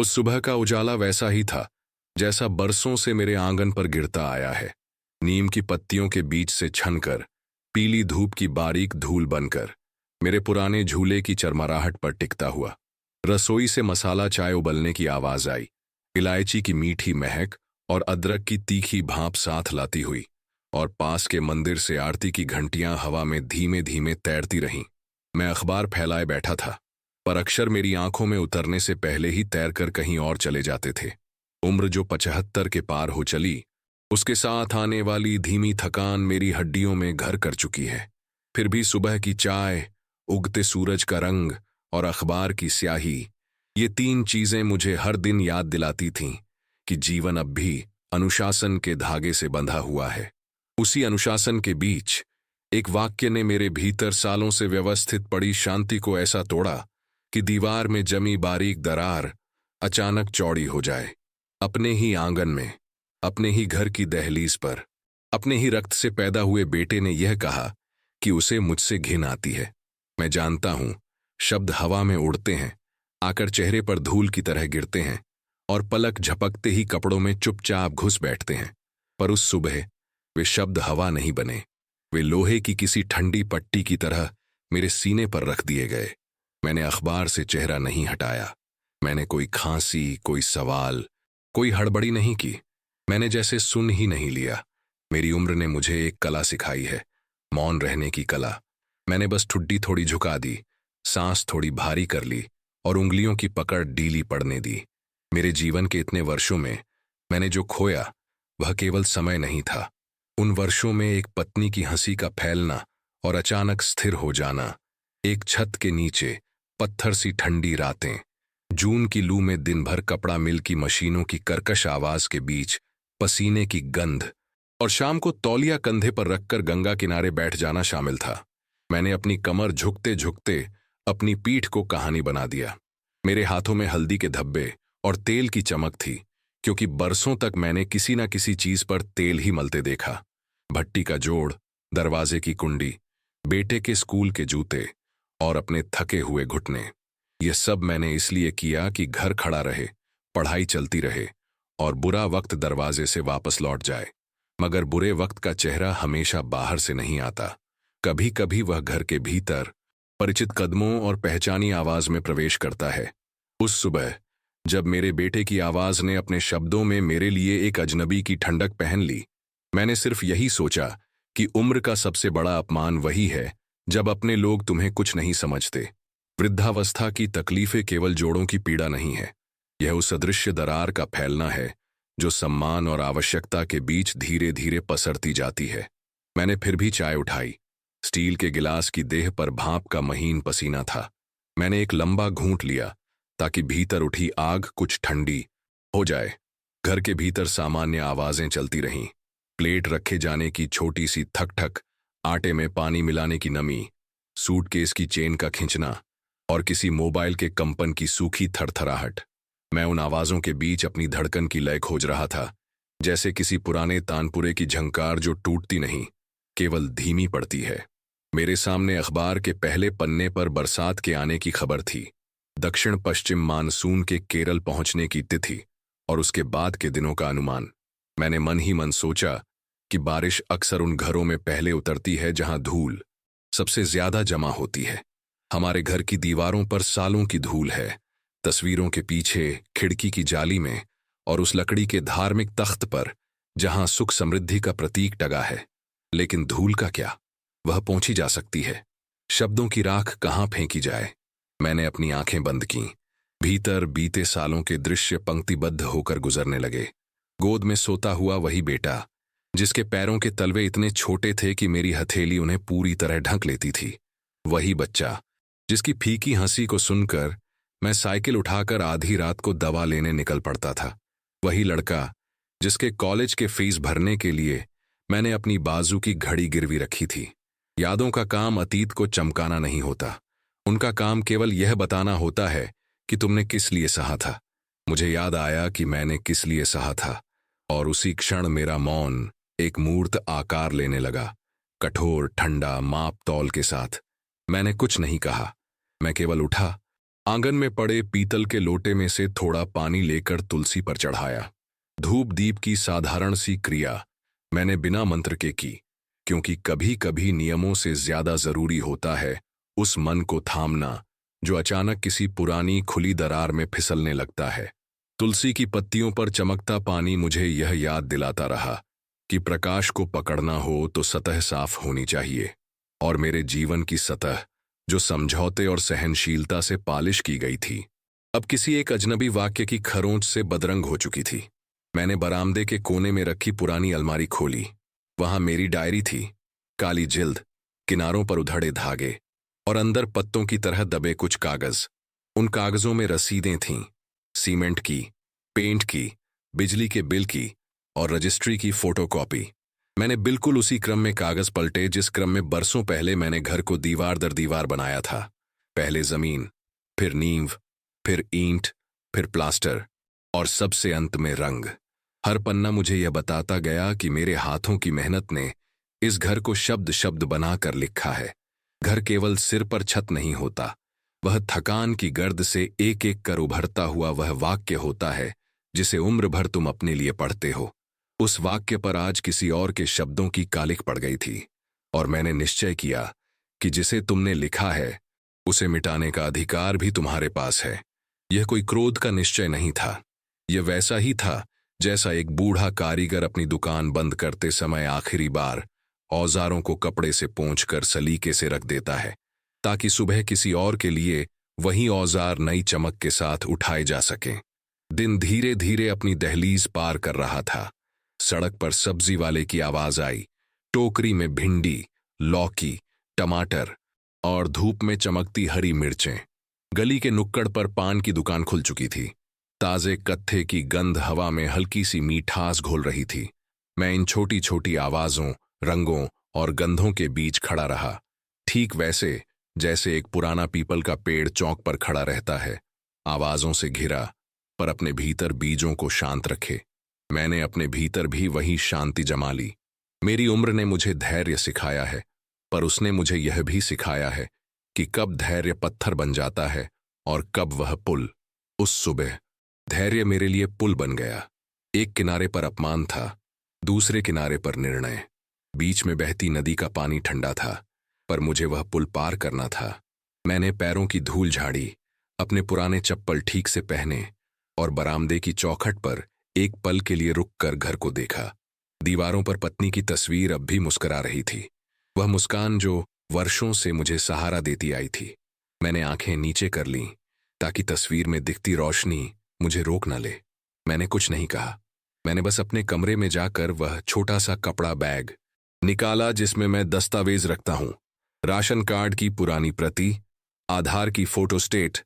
उस सुबह का उजाला वैसा ही था जैसा बरसों से मेरे आंगन पर गिरता आया है, नीम की पत्तियों के बीच से छनकर, पीली धूप की बारीक धूल बनकर, मेरे पुराने झूले की चरमराहट पर टिकता हुआ। रसोई से मसाला चाय उबलने की आवाज आई, इलायची की मीठी महक और अदरक की तीखी भाप साथ लाती हुई, और पास के मंदिर से आरती की घंटियां हवा में धीमे धीमे तैरती रहीं। मैं अखबार फैलाए बैठा था, पर अक्षर मेरी आंखों में उतरने से पहले ही तैरकर कहीं और चले जाते थे। उम्र जो 75 के पार हो चली, उसके साथ आने वाली धीमी थकान मेरी हड्डियों में घर कर चुकी है। फिर भी सुबह की चाय, उगते सूरज का रंग और अखबार की स्याही, ये 3 चीजें मुझे हर दिन याद दिलाती थीं कि जीवन अब भी अनुशासन के धागे से बंधा हुआ है। उसी अनुशासन के बीच एक वाक्य ने मेरे भीतर सालों से व्यवस्थित पड़ी शांति को ऐसा तोड़ा कि दीवार में जमी बारीक दरार अचानक चौड़ी हो जाए। अपने ही आंगन में, अपने ही घर की दहलीज पर, अपने ही रक्त से पैदा हुए बेटे ने यह कहा कि उसे मुझसे घिन आती है। मैं जानता हूं, शब्द हवा में उड़ते हैं, आकर चेहरे पर धूल की तरह गिरते हैं और पलक झपकते ही कपड़ों में चुपचाप घुस बैठते हैं। पर उस सुबह वे शब्द हवा नहीं बने, वे लोहे की किसी ठंडी पट्टी की तरह मेरे सीने पर रख दिए गए। मैंने अखबार से चेहरा नहीं हटाया, मैंने कोई खांसी, कोई सवाल, कोई हड़बड़ी नहीं की। मैंने जैसे सुन ही नहीं लिया। मेरी उम्र ने मुझे एक कला सिखाई है, मौन रहने की कला। मैंने बस ठुड्डी थोड़ी झुका दी, सांस थोड़ी भारी कर ली और उंगलियों की पकड़ ढीली पड़ने दी। मेरे जीवन के इतने वर्षों में मैंने जो खोया वह केवल समय नहीं था। उन वर्षों में एक पत्नी की हंसी का फैलना और अचानक स्थिर हो जाना, एक छत के नीचे पत्थर सी ठंडी रातें, जून की लू में दिन भर कपड़ा मिल की मशीनों की कर्कश आवाज के बीच पसीने की गंध, और शाम को तौलिया कंधे पर रखकर गंगा किनारे बैठ जाना शामिल था। मैंने अपनी कमर झुकते झुकते अपनी पीठ को कहानी बना दिया। मेरे हाथों में हल्दी के धब्बे और तेल की चमक थी, क्योंकि बरसों तक मैंने किसी न किसी चीज पर तेल ही मलते देखा। भट्टी का जोड़, दरवाजे की कुंडी, बेटे के स्कूल के जूते और अपने थके हुए घुटने, ये सब मैंने इसलिए किया कि घर खड़ा रहे, पढ़ाई चलती रहे और बुरा वक्त दरवाजे से वापस लौट जाए। मगर बुरे वक्त का चेहरा हमेशा बाहर से नहीं आता, कभी कभी वह घर के भीतर परिचित कदमों और पहचानी आवाज में प्रवेश करता है। उस सुबह जब मेरे बेटे की आवाज ने अपने शब्दों में मेरे लिए एक अजनबी की ठंडक पहन ली, मैंने सिर्फ यही सोचा कि उम्र का सबसे बड़ा अपमान वही है जब अपने लोग तुम्हें कुछ नहीं समझते। वृद्धावस्था की तकलीफें केवल जोड़ों की पीड़ा नहीं है, यह उस अदृश्य दरार का फैलना है जो सम्मान और आवश्यकता के बीच धीरे धीरे पसरती जाती है। मैंने फिर भी चाय उठाई। स्टील के गिलास की देह पर भाप का महीन पसीना था। मैंने एक लंबा घूंट लिया ताकि भीतर उठी आग कुछ ठंडी हो जाए। घर के भीतर सामान्य आवाजें चलती रहीं, प्लेट रखे जाने की छोटी सी थक ठक, आटे में पानी मिलाने की नमी, सूटकेस की चेन का खिंचना और किसी मोबाइल के कंपन की सूखी थरथराहट। मैं उन आवाजों के बीच अपनी धड़कन की लय खोज रहा था, जैसे किसी पुराने तानपुरे की झंकार जो टूटती नहीं, केवल धीमी पड़ती है। मेरे सामने अखबार के पहले पन्ने पर बरसात के आने की खबर थी, दक्षिण पश्चिम मानसून के केरल पहुंचने की तिथि और उसके बाद के दिनों का अनुमान। मैंने मन ही मन सोचा कि बारिश अक्सर उन घरों में पहले उतरती है जहां धूल सबसे ज्यादा जमा होती है। हमारे घर की दीवारों पर सालों की धूल है, तस्वीरों के पीछे, खिड़की की जाली में और उस लकड़ी के धार्मिक तख्त पर जहां सुख समृद्धि का प्रतीक टगा है। लेकिन धूल का क्या, वह पोंछी जा सकती है। शब्दों की राख कहां फेंकी जाए। मैंने अपनी आंखें बंद की। भीतर बीते सालों के दृश्य पंक्तिबद्ध होकर गुजरने लगे। गोद में सोता हुआ वही बेटा, जिसके पैरों के तलवे इतने छोटे थे कि मेरी हथेली उन्हें पूरी तरह ढक लेती थी। वही बच्चा, जिसकी फीकी हंसी को सुनकर मैं साइकिल उठाकर आधी रात को दवा लेने निकल पड़ता था। वही लड़का, जिसके कॉलेज के फीस भरने के लिए मैंने अपनी बाजू की घड़ी गिरवी रखी थी। यादों का काम अतीत को चमकाना नहीं होता, उनका काम केवल यह बताना होता है कि तुमने किस लिए सहा था। मुझे याद आया कि मैंने किस लिए सहा था, और उसी क्षण मेरा मौन एक मूर्त आकार लेने लगा, कठोर, ठंडा, माप तौल के साथ। मैंने कुछ नहीं कहा, मैं केवल उठा आंगन में पड़े पीतल के लोटे में से थोड़ा पानी लेकर तुलसी पर चढ़ाया। धूप दीप की साधारण सी क्रिया मैंने बिना मंत्र के की, क्योंकि कभी कभी नियमों से ज्यादा जरूरी होता है उस मन को थामना जो अचानक किसी पुरानी खुली दरार में फिसलने लगता है। तुलसी की पत्तियों पर चमकता पानी मुझे यह याद दिलाता रहा कि प्रकाश को पकड़ना हो तो सतह साफ होनी चाहिए, और मेरे जीवन की सतह जो समझौते और सहनशीलता से पालिश की गई थी, अब किसी एक अजनबी वाक्य की खरोंच से बदरंग हो चुकी थी। मैंने बरामदे के कोने में रखी पुरानी अलमारी खोली। वहां मेरी डायरी थी, काली जिल्द, किनारों पर उधड़े धागे और अंदर पत्तों की तरह दबे कुछ कागज। उन कागजों में रसीदें थीं, सीमेंट की, पेंट की, बिजली के बिल की और रजिस्ट्री की फोटोकॉपी। मैंने बिल्कुल उसी क्रम में कागज पलटे जिस क्रम में बरसों पहले मैंने घर को दीवार दर दीवार बनाया था। पहले जमीन, फिर नींव, फिर ईंट, फिर प्लास्टर और सबसे अंत में रंग। हर पन्ना मुझे यह बताता गया कि मेरे हाथों की मेहनत ने इस घर को शब्द शब्द बनाकर लिखा है। घर केवल सिर पर छत नहीं होता, वह थकान की गर्द से एक एक कर उभरता हुआ वह वाक्य होता है जिसे उम्र भर तुम अपने लिए पढ़ते हो। उस वाक्य पर आज किसी और के शब्दों की कालिख पड़ गई थी, और मैंने निश्चय किया कि जिसे तुमने लिखा है उसे मिटाने का अधिकार भी तुम्हारे पास है। यह कोई क्रोध का निश्चय नहीं था, यह वैसा ही था जैसा एक बूढ़ा कारीगर अपनी दुकान बंद करते समय आखिरी बार औजारों को कपड़े से पोंछकर सलीके से रख देता है, ताकि सुबह किसी और के लिए वही औजार नई चमक के साथ उठाए जा सकें। दिन धीरे धीरे अपनी दहलीज पार कर रहा था। सड़क पर सब्जी वाले की आवाज आई। टोकरी में भिंडी, लौकी, टमाटर और धूप में चमकती हरी मिर्चें। गली के नुक्कड़ पर पान की दुकान खुल चुकी थी। ताजे कत्थे की गंध हवा में हल्की सी मीठास घोल रही थी। मैं इन छोटी छोटी आवाजों, रंगों और गंधों के बीच खड़ा रहा, ठीक वैसे जैसे एक पुराना पीपल का पेड़ चौक पर खड़ा रहता है, आवाजों से घिरा पर अपने भीतर बीजों को शांत रखे। मैंने अपने भीतर भी वही शांति जमा ली। मेरी उम्र ने मुझे धैर्य सिखाया है, पर उसने मुझे यह भी सिखाया है कि कब धैर्य पत्थर बन जाता है और कब वह पुल। उस सुबह धैर्य मेरे लिए पुल बन गया। एक किनारे पर अपमान था, दूसरे किनारे पर निर्णय। बीच में बहती नदी का पानी ठंडा था, पर मुझे वह पुल पार करना था। मैंने पैरों की धूल झाड़ी, अपने पुराने चप्पल ठीक से पहने और बरामदे की चौखट पर एक पल के लिए रुककर घर को देखा। दीवारों पर पत्नी की तस्वीर अब भी मुस्कुरा रही थी, वह मुस्कान जो वर्षों से मुझे सहारा देती आई थी। मैंने आंखें नीचे कर लीं ताकि तस्वीर में दिखती रोशनी मुझे रोक न ले। मैंने कुछ नहीं कहा। मैंने बस अपने कमरे में जाकर वह छोटा सा कपड़ा बैग निकाला जिसमें मैं दस्तावेज रखता हूं, राशन कार्ड की पुरानी प्रति, आधार की फोटोस्टेट,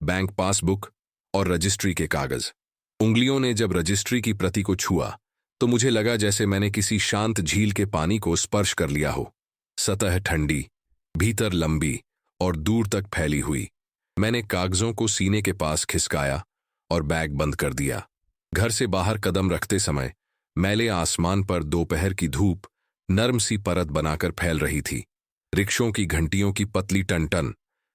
बैंक पासबुक और रजिस्ट्री के कागज। उंगलियों ने जब रजिस्ट्री की प्रति को छुआ तो मुझे लगा जैसे मैंने किसी शांत झील के पानी को स्पर्श कर लिया हो। सतह ठंडी, भीतर लंबी और दूर तक फैली हुई। मैंने कागजों को सीने के पास खिसकाया और बैग बंद कर दिया। घर से बाहर कदम रखते समय मैले आसमान पर दोपहर की धूप नर्म सी परत बनाकर फैल रही थी। रिक्शों की घंटियों की पतली टनटन,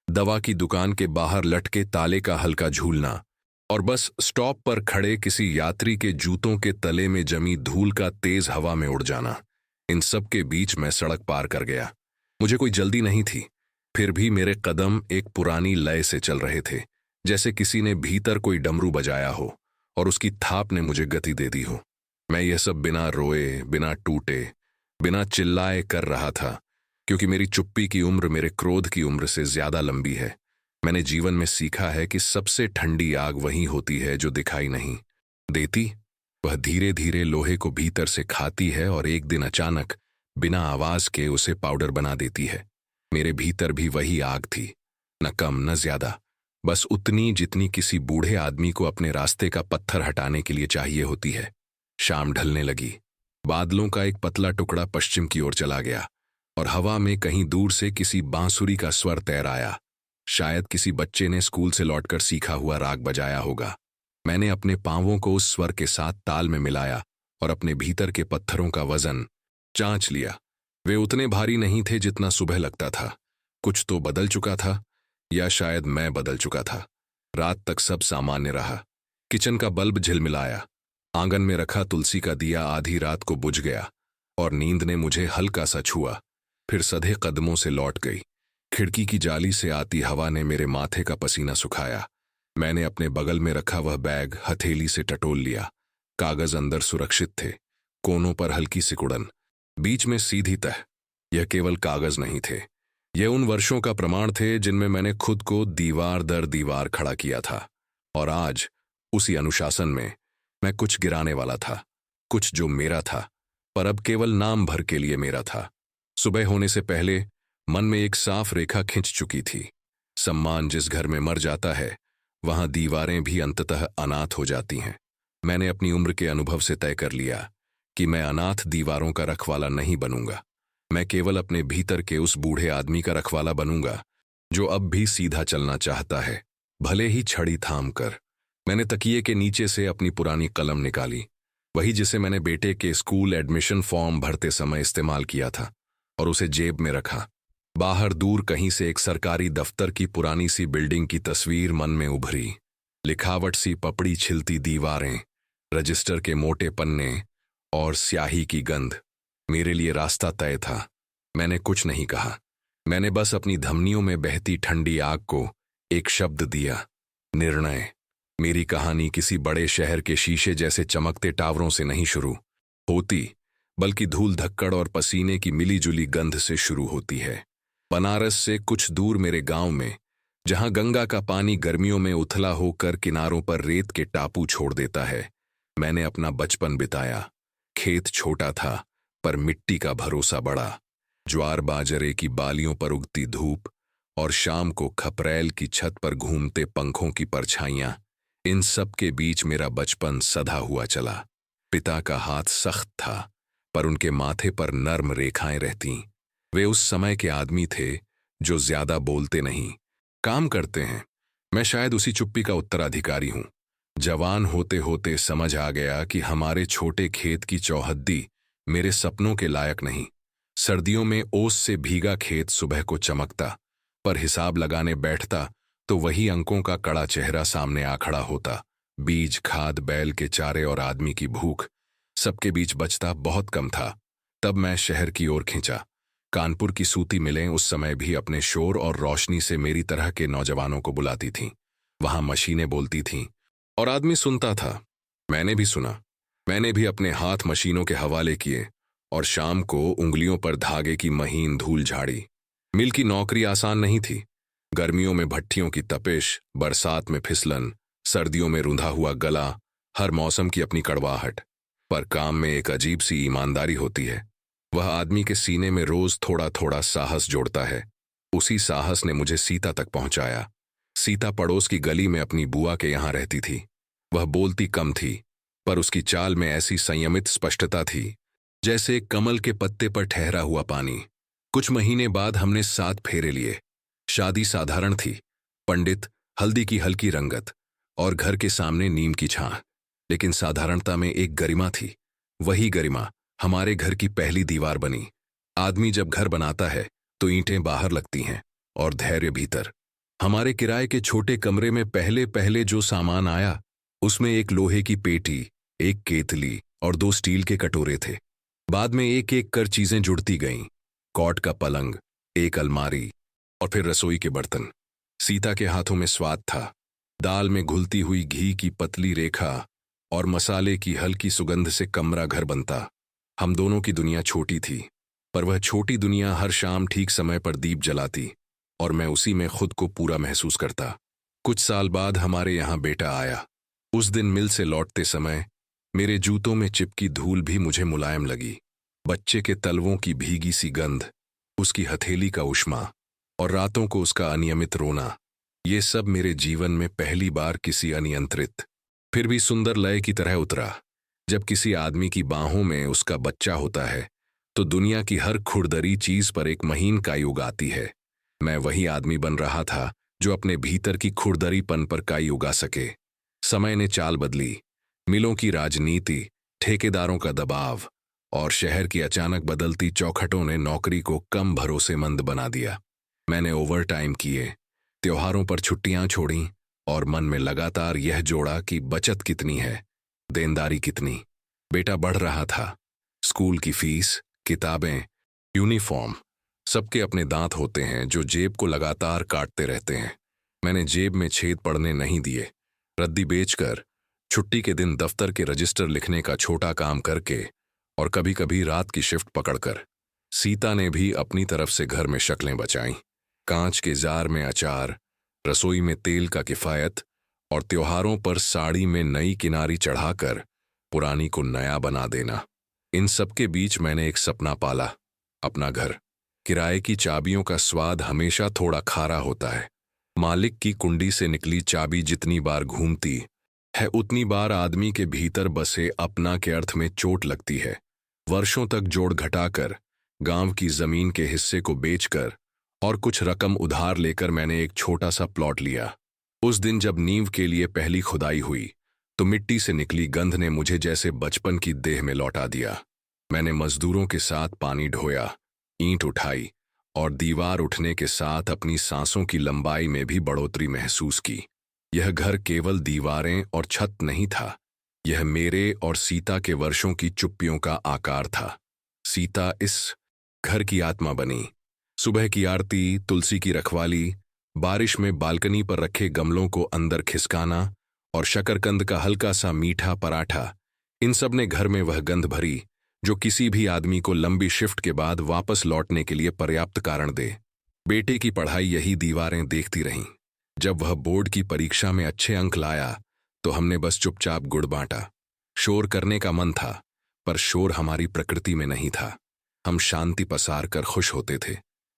दवा की दुकान के बाहर लटके ताले का हल्का झूलना और बस स्टॉप पर खड़े किसी यात्री के जूतों के तले में जमी धूल का तेज हवा में उड़ जाना, इन सब के बीच मैं सड़क पार कर गया। मुझे कोई जल्दी नहीं थी, फिर भी मेरे कदम एक पुरानी लय से चल रहे थे, जैसे किसी ने भीतर कोई डमरू बजाया हो और उसकी थाप ने मुझे गति दे दी हो। मैं यह सब बिना रोए, बिना टूटे, बिना चिल्लाए कर रहा था, क्योंकि मेरी चुप्पी की उम्र मेरे क्रोध की उम्र से ज्यादा लंबी है। मैंने जीवन में सीखा है कि सबसे ठंडी आग वही होती है जो दिखाई नहीं देती। वह धीरे धीरे लोहे को भीतर से खाती है और एक दिन अचानक बिना आवाज के उसे पाउडर बना देती है। मेरे भीतर भी वही आग थी, न कम न ज्यादा, बस उतनी जितनी किसी बूढ़े आदमी को अपने रास्ते का पत्थर हटाने के लिए चाहिए होती है। शाम ढलने लगी। बादलों का एक पतला टुकड़ा पश्चिम की ओर चला गया और हवा में कहीं दूर से किसी बांसुरी का स्वर तैर आया। शायद किसी बच्चे ने स्कूल से लौटकर सीखा हुआ राग बजाया होगा। मैंने अपने पांवों को उस स्वर के साथ ताल में मिलाया और अपने भीतर के पत्थरों का वजन जांच लिया। वे उतने भारी नहीं थे जितना सुबह लगता था। कुछ तो बदल चुका था, या शायद मैं बदल चुका था। रात तक सब सामान्य रहा। किचन का बल्ब झिलमिलाया, आंगन में रखा तुलसी का दिया आधी रात को बुझ गया और नींद ने मुझे हल्का सा छुआ, फिर सधे कदमों से लौट गई। खिड़की की जाली से आती हवा ने मेरे माथे का पसीना सुखाया। मैंने अपने बगल में रखा वह बैग हथेली से टटोल लिया। कागज अंदर सुरक्षित थे, कोनों पर हल्की सिकुड़न, बीच में सीधी तह। यह केवल कागज नहीं थे, यह उन वर्षों का प्रमाण थे जिनमें मैंने खुद को दीवार दर दीवार खड़ा किया था। और आज उसी अनुशासन में मैं कुछ गिराने वाला था, कुछ जो मेरा था, पर अब केवल नाम भर के लिए मेरा था। सुबह होने से पहले मन में एक साफ रेखा खिंच चुकी थी। सम्मान जिस घर में मर जाता है, वहां दीवारें भी अंततः अनाथ हो जाती हैं। मैंने अपनी उम्र के अनुभव से तय कर लिया कि मैं अनाथ दीवारों का रखवाला नहीं बनूंगा। मैं केवल अपने भीतर के उस बूढ़े आदमी का रखवाला बनूंगा जो अब भी सीधा चलना चाहता है, भले ही छड़ी थाम कर। मैंने तकिए के नीचे से अपनी पुरानी कलम निकाली, वही जिसे मैंने बेटे के स्कूल एडमिशन फॉर्म भरते समय इस्तेमाल किया था, और उसे जेब में रखा। बाहर दूर कहीं से एक सरकारी दफ्तर की पुरानी सी बिल्डिंग की तस्वीर मन में उभरी। लिखावट सी पपड़ी छिलती दीवारें, रजिस्टर के मोटे पन्ने और स्याही की गंध। मेरे लिए रास्ता तय था। मैंने कुछ नहीं कहा, मैंने बस अपनी धमनियों में बहती ठंडी आग को एक शब्द दिया, निर्णय। मेरी कहानी किसी बड़े शहर के शीशे जैसे चमकते टावरों से नहीं शुरू होती, बल्कि धूल धक्कड़ और पसीने की मिलीजुली गंध से शुरू होती है। बनारस से कुछ दूर मेरे गांव में, जहां गंगा का पानी गर्मियों में उथला होकर किनारों पर रेत के टापू छोड़ देता है, मैंने अपना बचपन बिताया। खेत छोटा था, पर मिट्टी का भरोसा बड़ा। ज्वार बाजरे की बालियों पर उगती धूप और शाम को खपरेल की छत पर घूमते पंखों की परछाइयां, इन सब के बीच मेरा बचपन सधा हुआ चला। पिता का हाथ सख्त था, पर उनके माथे पर नर्म रेखाएं रहतीं। वे उस समय के आदमी थे जो ज्यादा बोलते नहीं, काम करते हैं। मैं शायद उसी चुप्पी का उत्तराधिकारी हूं। जवान होते होते समझ आ गया कि हमारे छोटे खेत की चौहद्दी मेरे सपनों के लायक नहीं। सर्दियों में ओस से भीगा खेत सुबह को चमकता, पर हिसाब लगाने बैठता तो वही अंकों का कड़ा चेहरा सामने आ खड़ा होता। बीज, खाद, बैल के चारे और आदमी की भूख, सबके बीच बचता बहुत कम था। तब मैं शहर की ओर खींचा। कानपुर की सूती मिलें उस समय भी अपने शोर और रोशनी से मेरी तरह के नौजवानों को बुलाती थीं। वहां मशीनें बोलती थीं और आदमी सुनता था। मैंने भी सुना। मैंने भी अपने हाथ मशीनों के हवाले किए और शाम को उंगलियों पर धागे की महीन धूल झाड़ी। मिल की नौकरी आसान नहीं थी। गर्मियों में भट्ठियों की तपिश, बरसात में फिसलन, सर्दियों में रुंधा हुआ गला, हर मौसम की अपनी कड़वाहट। पर काम में एक अजीब सी ईमानदारी होती है। वह आदमी के सीने में रोज थोड़ा थोड़ा साहस जोड़ता है। उसी साहस ने मुझे सीता तक पहुंचाया। सीता पड़ोस की गली में अपनी बुआ के यहां रहती थी। वह बोलती कम थी, पर उसकी चाल में ऐसी संयमित स्पष्टता थी जैसे एक कमल के पत्ते पर ठहरा हुआ पानी। कुछ महीने बाद हमने 7 फेरे लिए। शादी साधारण थी, पंडित, हल्दी की हल्की रंगत और घर के सामने नीम की छां। लेकिन साधारणता में एक गरिमा थी। वही गरिमा हमारे घर की पहली दीवार बनी। आदमी जब घर बनाता है तो ईंटें बाहर लगती हैं और धैर्य भीतर। हमारे किराए के छोटे कमरे में पहले पहले जो सामान आया, उसमें एक लोहे की पेटी, एक केतली और 2 स्टील के कटोरे थे। बाद में एक एक कर चीजें जुड़ती गईं। कॉट का पलंग, एक अलमारी और फिर रसोई के बर्तन। सीता के हाथों में स्वाद था। दाल में घुलती हुई घी की पतली रेखा और मसाले की हल्की सुगंध से कमरा घर बनता। हम दोनों की दुनिया छोटी थी, पर वह छोटी दुनिया हर शाम ठीक समय पर दीप जलाती और मैं उसी में खुद को पूरा महसूस करता। कुछ साल बाद हमारे यहाँ बेटा आया। उस दिन मिल से लौटते समय मेरे जूतों में चिपकी धूल भी मुझे मुलायम लगी। बच्चे के तलवों की भीगी सी गंध, उसकी हथेली का उष्मा और रातों को उसका अनियमित रोना, ये सब मेरे जीवन में पहली बार किसी अनियंत्रित फिर भी सुंदर लय की तरह उतरा। जब किसी आदमी की बाहों में उसका बच्चा होता है तो दुनिया की हर खुरदरी चीज पर एक महीन काई उगाती है। मैं वही आदमी बन रहा था जो अपने भीतर की खुरदरीपन पर काई उगा सके। समय ने चाल बदली। मिलों की राजनीति, ठेकेदारों का दबाव और शहर की अचानक बदलती चौखटों ने नौकरी को कम भरोसेमंद बना दिया। मैंने ओवरटाइम किए, त्योहारों पर छुट्टियां छोड़ी और मन में लगातार यह जोड़ा कि बचत कितनी है, देनदारी कितनी। बेटा बढ़ रहा था। स्कूल की फीस, किताबें, यूनिफॉर्म, सबके अपने दांत होते हैं जो जेब को लगातार काटते रहते हैं। मैंने जेब में छेद पड़ने नहीं दिए। रद्दी बेचकर, छुट्टी के दिन दफ्तर के रजिस्टर लिखने का छोटा काम करके और कभी कभी रात की शिफ्ट पकड़कर। सीता ने भी अपनी तरफ से घर में शक्लें बचाईं। कांच के जार में अचार, रसोई में तेल का किफायत और त्योहारों पर साड़ी में नई किनारी चढ़ाकर पुरानी को नया बना देना। इन सबके बीच मैंने एक सपना पाला, अपना घर। किराए की चाबियों का स्वाद हमेशा थोड़ा खारा होता है। मालिक की कुंडी से निकली चाबी जितनी बार घूमती है उतनी बार आदमी के भीतर बसे अपना के अर्थ में चोट लगती है। वर्षों तक जोड़ घटाकर, गांव की जमीन के हिस्से को बेचकर और कुछ रकम उधार लेकर मैंने एक छोटा सा प्लॉट लिया। उस दिन जब नींव के लिए पहली खुदाई हुई तो मिट्टी से निकली गंध ने मुझे जैसे बचपन की देह में लौटा दिया। मैंने मजदूरों के साथ पानी ढोया, ईंट उठाई और दीवार उठने के साथ अपनी सांसों की लंबाई में भी बढ़ोतरी महसूस की। यह घर केवल दीवारें और छत नहीं था, यह मेरे और सीता के वर्षों की चुप्पियों का आकार था। सीता इस घर की आत्मा बनी। सुबह की आरती, तुलसी की रखवाली, बारिश में बालकनी पर रखे गमलों को अंदर खिसकाना और शकरकंद का हल्का सा मीठा पराठा, इन सब ने घर में वह गंध भरी जो किसी भी आदमी को लंबी शिफ्ट के बाद वापस लौटने के लिए पर्याप्त कारण दे। बेटे की पढ़ाई यही दीवारें देखती रहीं। जब वह बोर्ड की परीक्षा में अच्छे अंक लाया तो हमने बस चुपचाप गुड़ बांटा। शोर करने का मन था, पर शोर हमारी प्रकृति में नहीं था। हम शांति पसार कर खुश होते थे।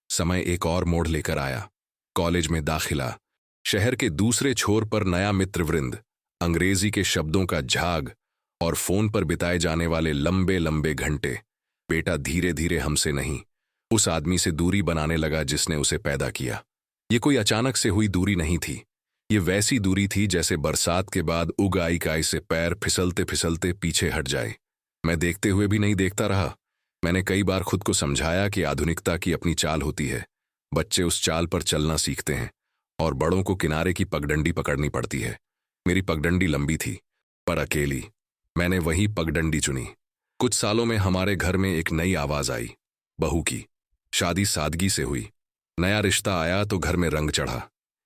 समय एक और मोड़ लेकर आया। कॉलेज में दाखिला, शहर के दूसरे छोर पर नया मित्रवृंद, अंग्रेजी के शब्दों का झाग और फोन पर बिताए जाने वाले लंबे लंबे घंटे। बेटा धीरे धीरे हमसे नहीं, उस आदमी से दूरी बनाने लगा जिसने उसे पैदा किया। ये कोई अचानक से हुई दूरी नहीं थी। ये वैसी दूरी थी जैसे बरसात के बाद उग आई काई से पैर फिसलते फिसलते पीछे हट जाए। मैं देखते हुए भी नहीं देखता रहा। मैंने कई बार खुद को समझाया कि आधुनिकता की अपनी चाल होती है। बच्चे उस चाल पर चलना सीखते हैं और बड़ों को किनारे की पगडंडी पकड़नी पड़ती है। मेरी पगडंडी लंबी थी, पर अकेली। मैंने वही पगडंडी चुनी। कुछ सालों में हमारे घर में एक नई आवाज आई, बहू की। शादी सादगी से हुई। नया रिश्ता आया तो घर में रंग चढ़ा।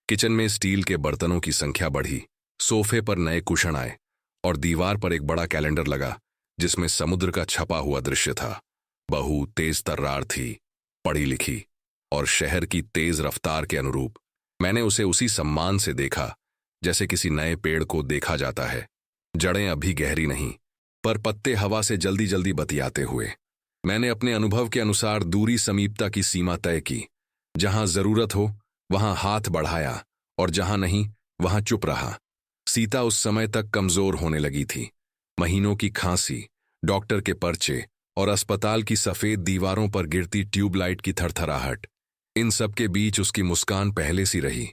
किचन में स्टील के बर्तनों की संख्या बढ़ी, सोफे पर नए कुशन आए और दीवार पर एक बड़ा कैलेंडर लगा जिसमें समुद्र का छपा हुआ दृश्य था। बहू तेज तर्रार थी, पढ़ी लिखी और शहर की तेज रफ्तार के अनुरूप। मैंने उसे उसी सम्मान से देखा जैसे किसी नए पेड़ को देखा जाता है। जड़ें अभी गहरी नहीं, पर पत्ते हवा से जल्दी जल्दी बतियाते हुए। मैंने अपने अनुभव के अनुसार दूरी समीपता की सीमा तय की। जहां जरूरत हो वहां हाथ बढ़ाया और जहां नहीं वहां चुप रहा। सीता उस समय तक कमजोर होने लगी थी। महीनों की खांसी, डॉक्टर के पर्चे और अस्पताल की सफेद दीवारों पर गिरती ट्यूबलाइट की थरथराहट, इन सब के बीच उसकी मुस्कान पहले सी रही,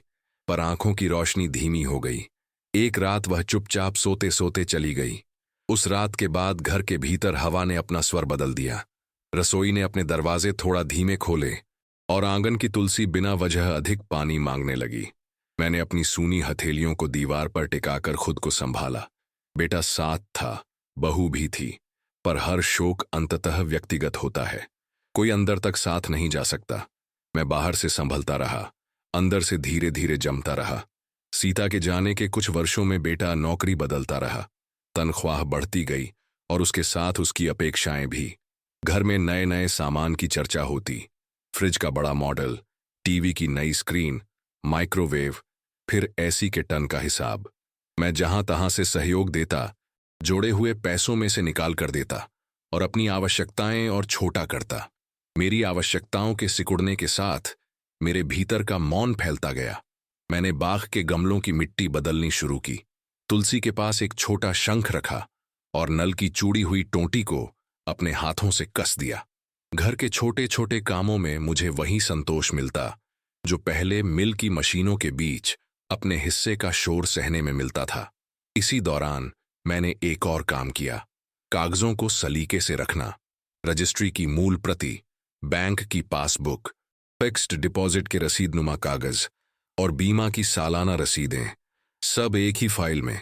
पर आंखों की रोशनी धीमी हो गई। एक रात वह चुपचाप सोते सोते चली गई। उस रात के बाद घर के भीतर हवा ने अपना स्वर बदल दिया। रसोई ने अपने दरवाजे थोड़ा धीमे खोले और आंगन की तुलसी बिना वजह अधिक पानी मांगने लगी। मैंने अपनी सूनी हथेलियों को दीवार पर टिकाकर खुद को संभाला। बेटा साथ था, बहू भी थी, पर हर शोक अंततः व्यक्तिगत होता है। कोई अंदर तक साथ नहीं जा सकता। मैं बाहर से संभलता रहा, अंदर से धीरे धीरे जमता रहा। सीता के जाने के कुछ वर्षों में बेटा नौकरी बदलता रहा। तनख्वाह बढ़ती गई और उसके साथ उसकी अपेक्षाएं भी। घर में नए नए सामान की चर्चा होती। फ्रिज का बड़ा मॉडल, टीवी की नई स्क्रीन, माइक्रोवेव, फिर एसी के टन का हिसाब। मैं जहां तहां से सहयोग देता, जोड़े हुए पैसों में से निकाल कर देता और अपनी आवश्यकताएं और छोटा करता। मेरी आवश्यकताओं के सिकुड़ने के साथ मेरे भीतर का मौन फैलता गया। मैंने बाग के गमलों की मिट्टी बदलनी शुरू की, तुलसी के पास एक छोटा शंख रखा और नल की चूड़ी हुई टोंटी को अपने हाथों से कस दिया। घर के छोटे छोटे कामों में मुझे वही संतोष मिलता जो पहले मिल की मशीनों के बीच अपने हिस्से का शोर सहने में मिलता था। इसी दौरान मैंने एक और काम किया, कागजों को सलीके से रखना। रजिस्ट्री की मूल प्रति, बैंक की पासबुक, फिक्स्ड डिपॉजिट के रसीदनुमा कागज और बीमा की सालाना रसीदें। सब एक ही फाइल में।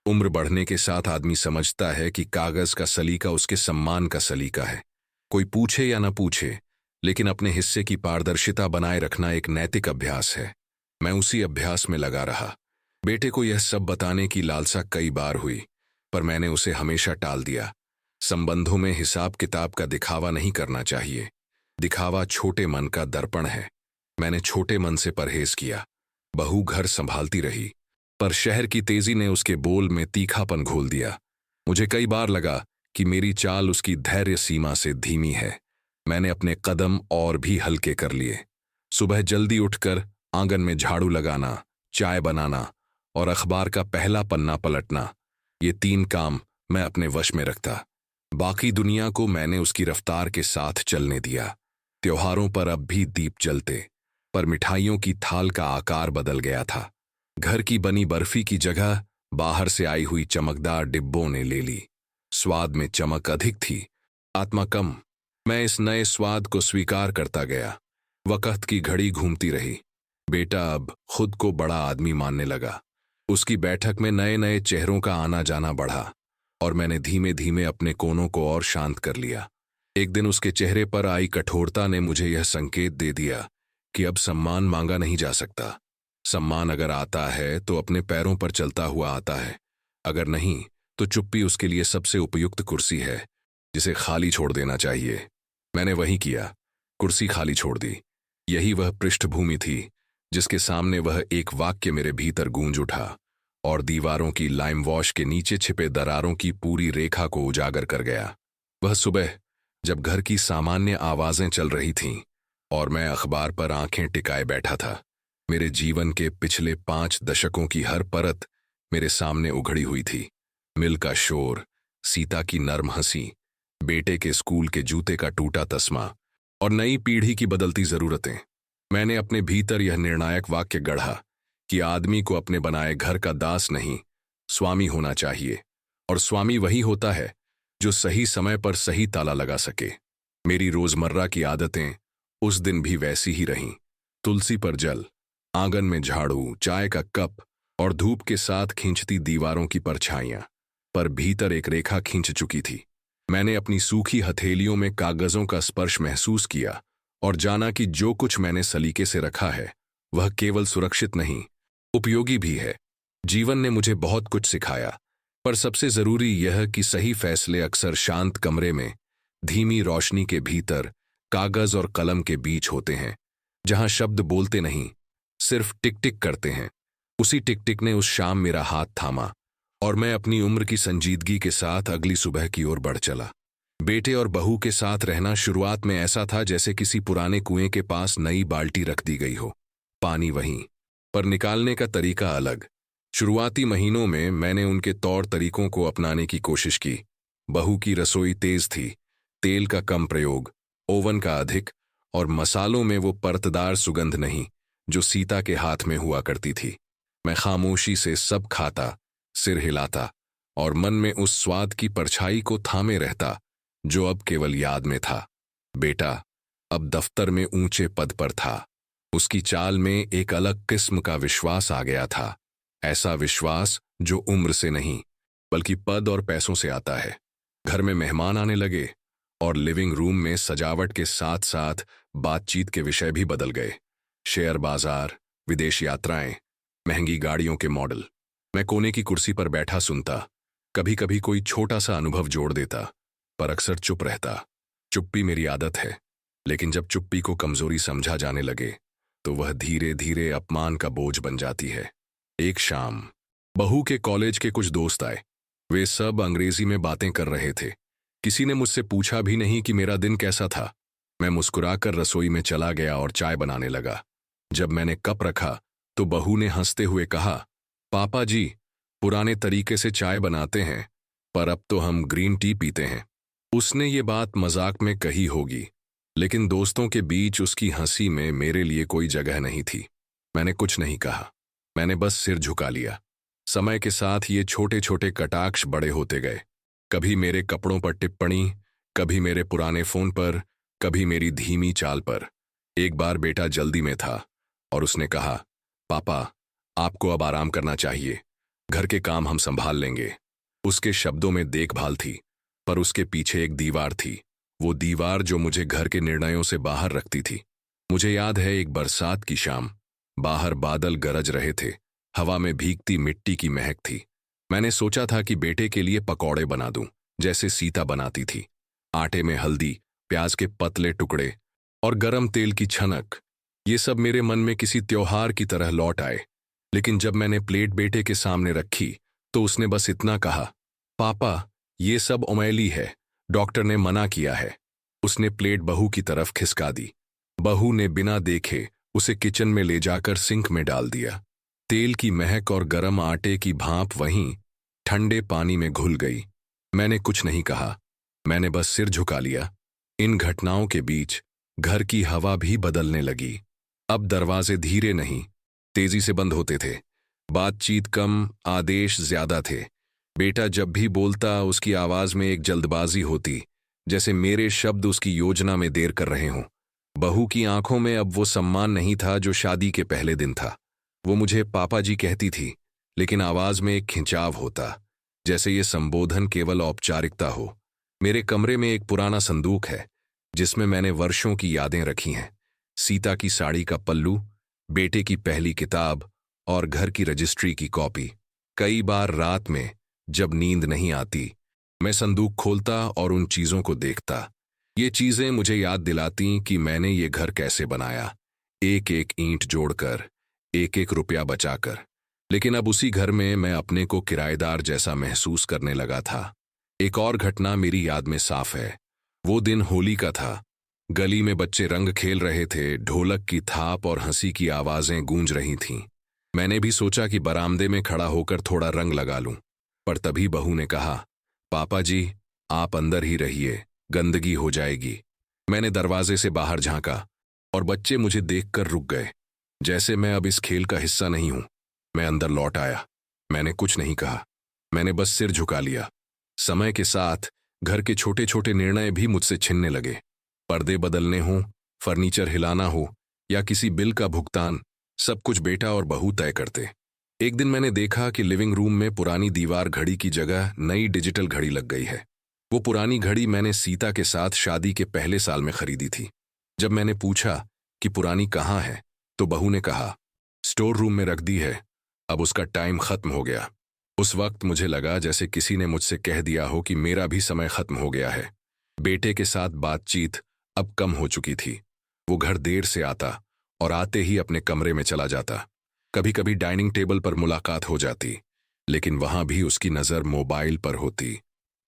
उम्र बढ़ने के साथ आदमी समझता है कि कागज का सलीका उसके सम्मान का सलीका है। कोई पूछे या न पूछे, लेकिन अपने हिस्से की पारदर्शिता बनाए रखना एक नैतिक अभ्यास है। मैं उसी अभ्यास में लगा रहा। बेटे को यह सब बताने की लालसा कई बार हुई, पर मैंने उसे हमेशा टाल दिया। संबंधों में हिसाब किताब का दिखावा नहीं करना चाहिए। दिखावा छोटे मन का दर्पण है। मैंने छोटे मन से परहेज किया। बहू घर संभालती रही, पर शहर की तेजी ने उसके बोल में तीखापन घोल दिया। मुझे कई बार लगा कि मेरी चाल उसकी धैर्य सीमा से धीमी है। मैंने अपने कदम और भी हल्के कर लिए। सुबह जल्दी उठकर आंगन में झाड़ू लगाना, चाय बनाना और अखबार का पहला पन्ना पलटना, ये 3 काम मैं अपने वश में रखता। बाकी दुनिया को मैंने उसकी रफ्तार के साथ चलने दिया। त्योहारों पर अब भी दीप जलते, पर मिठाइयों की थाल का आकार बदल गया था। घर की बनी बर्फी की जगह बाहर से आई हुई चमकदार डिब्बों ने ले ली। स्वाद में चमक अधिक थी, आत्मा कम। मैं इस नए स्वाद को स्वीकार करता गया। वक्त की घड़ी घूमती रही। बेटा अब खुद को बड़ा आदमी मानने लगा। उसकी बैठक में नए नए चेहरों का आना जाना बढ़ा, और मैंने धीमे धीमे अपने कोनों को और शांत कर लिया। एक दिन उसके चेहरे पर आई कठोरता ने मुझे यह संकेत दे दिया कि अब सम्मान मांगा नहीं जा सकता। सम्मान अगर आता है तो अपने पैरों पर चलता हुआ आता है, अगर नहीं तो चुप्पी उसके लिए सबसे उपयुक्त कुर्सी है, जिसे खाली छोड़ देना चाहिए। मैंने वही किया, कुर्सी खाली छोड़ दी। यही वह पृष्ठभूमि थी जिसके सामने वह एक वाक्य मेरे भीतर गूंज उठा और दीवारों की लाइम वॉश के नीचे छिपे दरारों की पूरी रेखा को उजागर कर गया। वह सुबह जब घर की सामान्य आवाजें चल रही थीं और मैं अखबार पर आंखें टिकाए बैठा था, मेरे जीवन के पिछले 5 दशकों की हर परत मेरे सामने उघड़ी हुई थी। मिल का शोर, सीता की नर्म हंसी, बेटे के स्कूल के जूते का टूटा तस्मा और नई पीढ़ी की बदलती जरूरतें। मैंने अपने भीतर यह निर्णायक वाक्य गढ़ा कि आदमी को अपने बनाए घर का दास नहीं, स्वामी होना चाहिए, और स्वामी वही होता है जो सही समय पर सही ताला लगा सके। मेरी रोजमर्रा की आदतें उस दिन भी वैसी ही रहीं। तुलसी पर जल, आंगन में झाड़ू, चाय का कप और धूप के साथ खींचती दीवारों की परछाइयां, पर भीतर एक रेखा खींच चुकी थी। मैंने अपनी सूखी हथेलियों में कागजों का स्पर्श महसूस किया और जाना कि जो कुछ मैंने सलीके से रखा है वह केवल सुरक्षित नहीं, उपयोगी भी है। जीवन ने मुझे बहुत कुछ सिखाया, पर सबसे जरूरी यह कि सही फैसले अक्सर शांत कमरे में, धीमी रोशनी के भीतर, कागज और कलम के बीच होते हैं, जहां शब्द बोलते नहीं, सिर्फ टिक टिक करते हैं। उसी टिक टिक ने उस शाम मेरा हाथ थामा और मैं अपनी उम्र की संजीदगी के साथ अगली सुबह की ओर बढ़ चला। बेटे और बहू के साथ रहना शुरुआत में ऐसा था जैसे किसी पुराने कुएं के पास नई बाल्टी रख दी गई हो। पानी वहीं, पर निकालने का तरीका अलग। शुरुआती महीनों में मैंने उनके तौर तरीकों को अपनाने की कोशिश की। बहू की रसोई तेज थी, तेल का कम प्रयोग, ओवन का अधिक, और मसालों में वो परतदार सुगंध नहीं जो सीता के हाथ में हुआ करती थी। मैं खामोशी से सब खाता, सिर हिलाता और मन में उस स्वाद की परछाई को थामे रहता जो अब केवल याद में था। बेटा अब दफ्तर में ऊंचे पद पर था। उसकी चाल में एक अलग किस्म का विश्वास आ गया था, ऐसा विश्वास जो उम्र से नहीं बल्कि पद और पैसों से आता है। घर में मेहमान आने लगे और लिविंग रूम में सजावट के साथ साथ बातचीत के विषय भी बदल गए। शेयर बाजार, विदेश यात्राएं, महंगी गाड़ियों के मॉडल। मैं कोने की कुर्सी पर बैठा सुनता, कभी कभी कोई छोटा सा अनुभव जोड़ देता, पर अक्सर चुप रहता। चुप्पी मेरी आदत है, लेकिन जब चुप्पी को कमजोरी समझा जाने लगे तो वह धीरे धीरे अपमान का बोझ बन जाती है। एक शाम बहू के कॉलेज के कुछ दोस्त आए। वे सब अंग्रेजी में बातें कर रहे थे। किसी ने मुझसे पूछा भी नहीं कि मेरा दिन कैसा था। मैं मुस्कुराकर रसोई में चला गया और चाय बनाने लगा। जब मैंने कप रखा तो बहू ने हंसते हुए कहा, पापा जी पुराने तरीके से चाय बनाते हैं, पर अब तो हम ग्रीन टी पीते हैं। उसने ये बात मजाक में कही होगी, लेकिन दोस्तों के बीच उसकी हंसी में मेरे लिए कोई जगह नहीं थी। मैंने कुछ नहीं कहा, मैंने बस सिर झुका लिया। समय के साथ ये छोटे छोटे कटाक्ष बड़े होते गए। कभी मेरे कपड़ों पर टिप्पणी, कभी मेरे पुराने फोन पर, कभी मेरी धीमी चाल पर। एक बार बेटा जल्दी में था और उसने कहा, पापा आपको अब आराम करना चाहिए, घर के काम हम संभाल लेंगे। उसके शब्दों में देखभाल थी, पर उसके पीछे एक दीवार थी। वो दीवार जो मुझे घर के निर्णयों से बाहर रखती थी। मुझे याद है एक बरसात की शाम। बाहर बादल गरज रहे थे, हवा में भीगती मिट्टी की महक थी। मैंने सोचा था कि बेटे के लिए पकौड़े बना दूं, जैसे सीता बनाती थी। आटे में हल्दी, प्याज के पतले टुकड़े और गरम तेल की छनक, ये सब मेरे मन में किसी त्योहार की तरह लौट आए। लेकिन जब मैंने प्लेट बेटे के सामने रखी तो उसने बस इतना कहा, पापा, ये सब ओमैली है, डॉक्टर ने मना किया है। उसने प्लेट बहू की तरफ खिसका दी। बहू ने बिना देखे उसे किचन में ले जाकर सिंक में डाल दिया। तेल की महक और गरम आटे की भाप वहीं ठंडे पानी में घुल गई। मैंने कुछ नहीं कहा, मैंने बस सिर झुका लिया। इन घटनाओं के बीच घर की हवा भी बदलने लगी। अब दरवाजे धीरे नहीं, तेजी से बंद होते थे। बातचीत कम, आदेश ज्यादा थे। बेटा जब भी बोलता उसकी आवाज में एक जल्दबाजी होती, जैसे मेरे शब्द उसकी योजना में देर कर रहे हों। बहू की आंखों में अब वो सम्मान नहीं था जो शादी के पहले दिन था। वो मुझे पापा जी कहती थी, लेकिन आवाज में एक खिंचाव होता, जैसे ये संबोधन केवल औपचारिकता हो। मेरे कमरे में एक पुराना संदूक है, जिसमें मैंने वर्षों की यादें रखी हैं। सीता की साड़ी का पल्लू, बेटे की पहली किताब और घर की रजिस्ट्री की कॉपी। कई बार रात में जब नींद नहीं आती, मैं संदूक खोलता और उन चीजों को देखता। ये चीजें मुझे याद दिलाती कि मैंने ये घर कैसे बनाया, एक एक ईंट जोड़कर, एक एक रुपया बचाकर। लेकिन अब उसी घर में मैं अपने को किराएदार जैसा महसूस करने लगा था। एक और घटना मेरी याद में साफ है। वो दिन होली का था। गली में बच्चे रंग खेल रहे थे, ढोलक की थाप और हंसी की आवाजें गूंज रही थीं। मैंने भी सोचा कि बरामदे में खड़ा होकर थोड़ा रंग लगा लूं, पर तभी बहू ने कहा, पापा जी, आप अंदर ही रहिए, गंदगी हो जाएगी। मैंने दरवाजे से बाहर झांका और बच्चे मुझे देखकर रुक गए, जैसे मैं अब इस खेल का हिस्सा नहीं हूं। मैं अंदर लौट आया। मैंने कुछ नहीं कहा, मैंने बस सिर झुका लिया। समय के साथ घर के छोटे छोटे निर्णय भी मुझसे छिनने लगे। पर्दे बदलने हों, फर्नीचर हिलाना हो या किसी बिल का भुगतान, सब कुछ बेटा और बहू तय करते। एक दिन मैंने देखा कि लिविंग रूम में पुरानी दीवार घड़ी की जगह नई डिजिटल घड़ी लग गई है। वो पुरानी घड़ी मैंने सीता के साथ शादी के पहले साल में खरीदी थी। जब मैंने पूछा कि पुरानी कहाँ है, तो बहू ने कहा, स्टोर रूम में रख दी है, अब उसका टाइम खत्म हो गया। उस वक्त मुझे लगा जैसे किसी ने मुझसे कह दिया हो कि मेरा भी समय खत्म हो गया है। बेटे के साथ बातचीत अब कम हो चुकी थी। वो घर देर से आता और आते ही अपने कमरे में चला जाता। कभी कभी डाइनिंग टेबल पर मुलाकात हो जाती, लेकिन वहां भी उसकी नजर मोबाइल पर होती।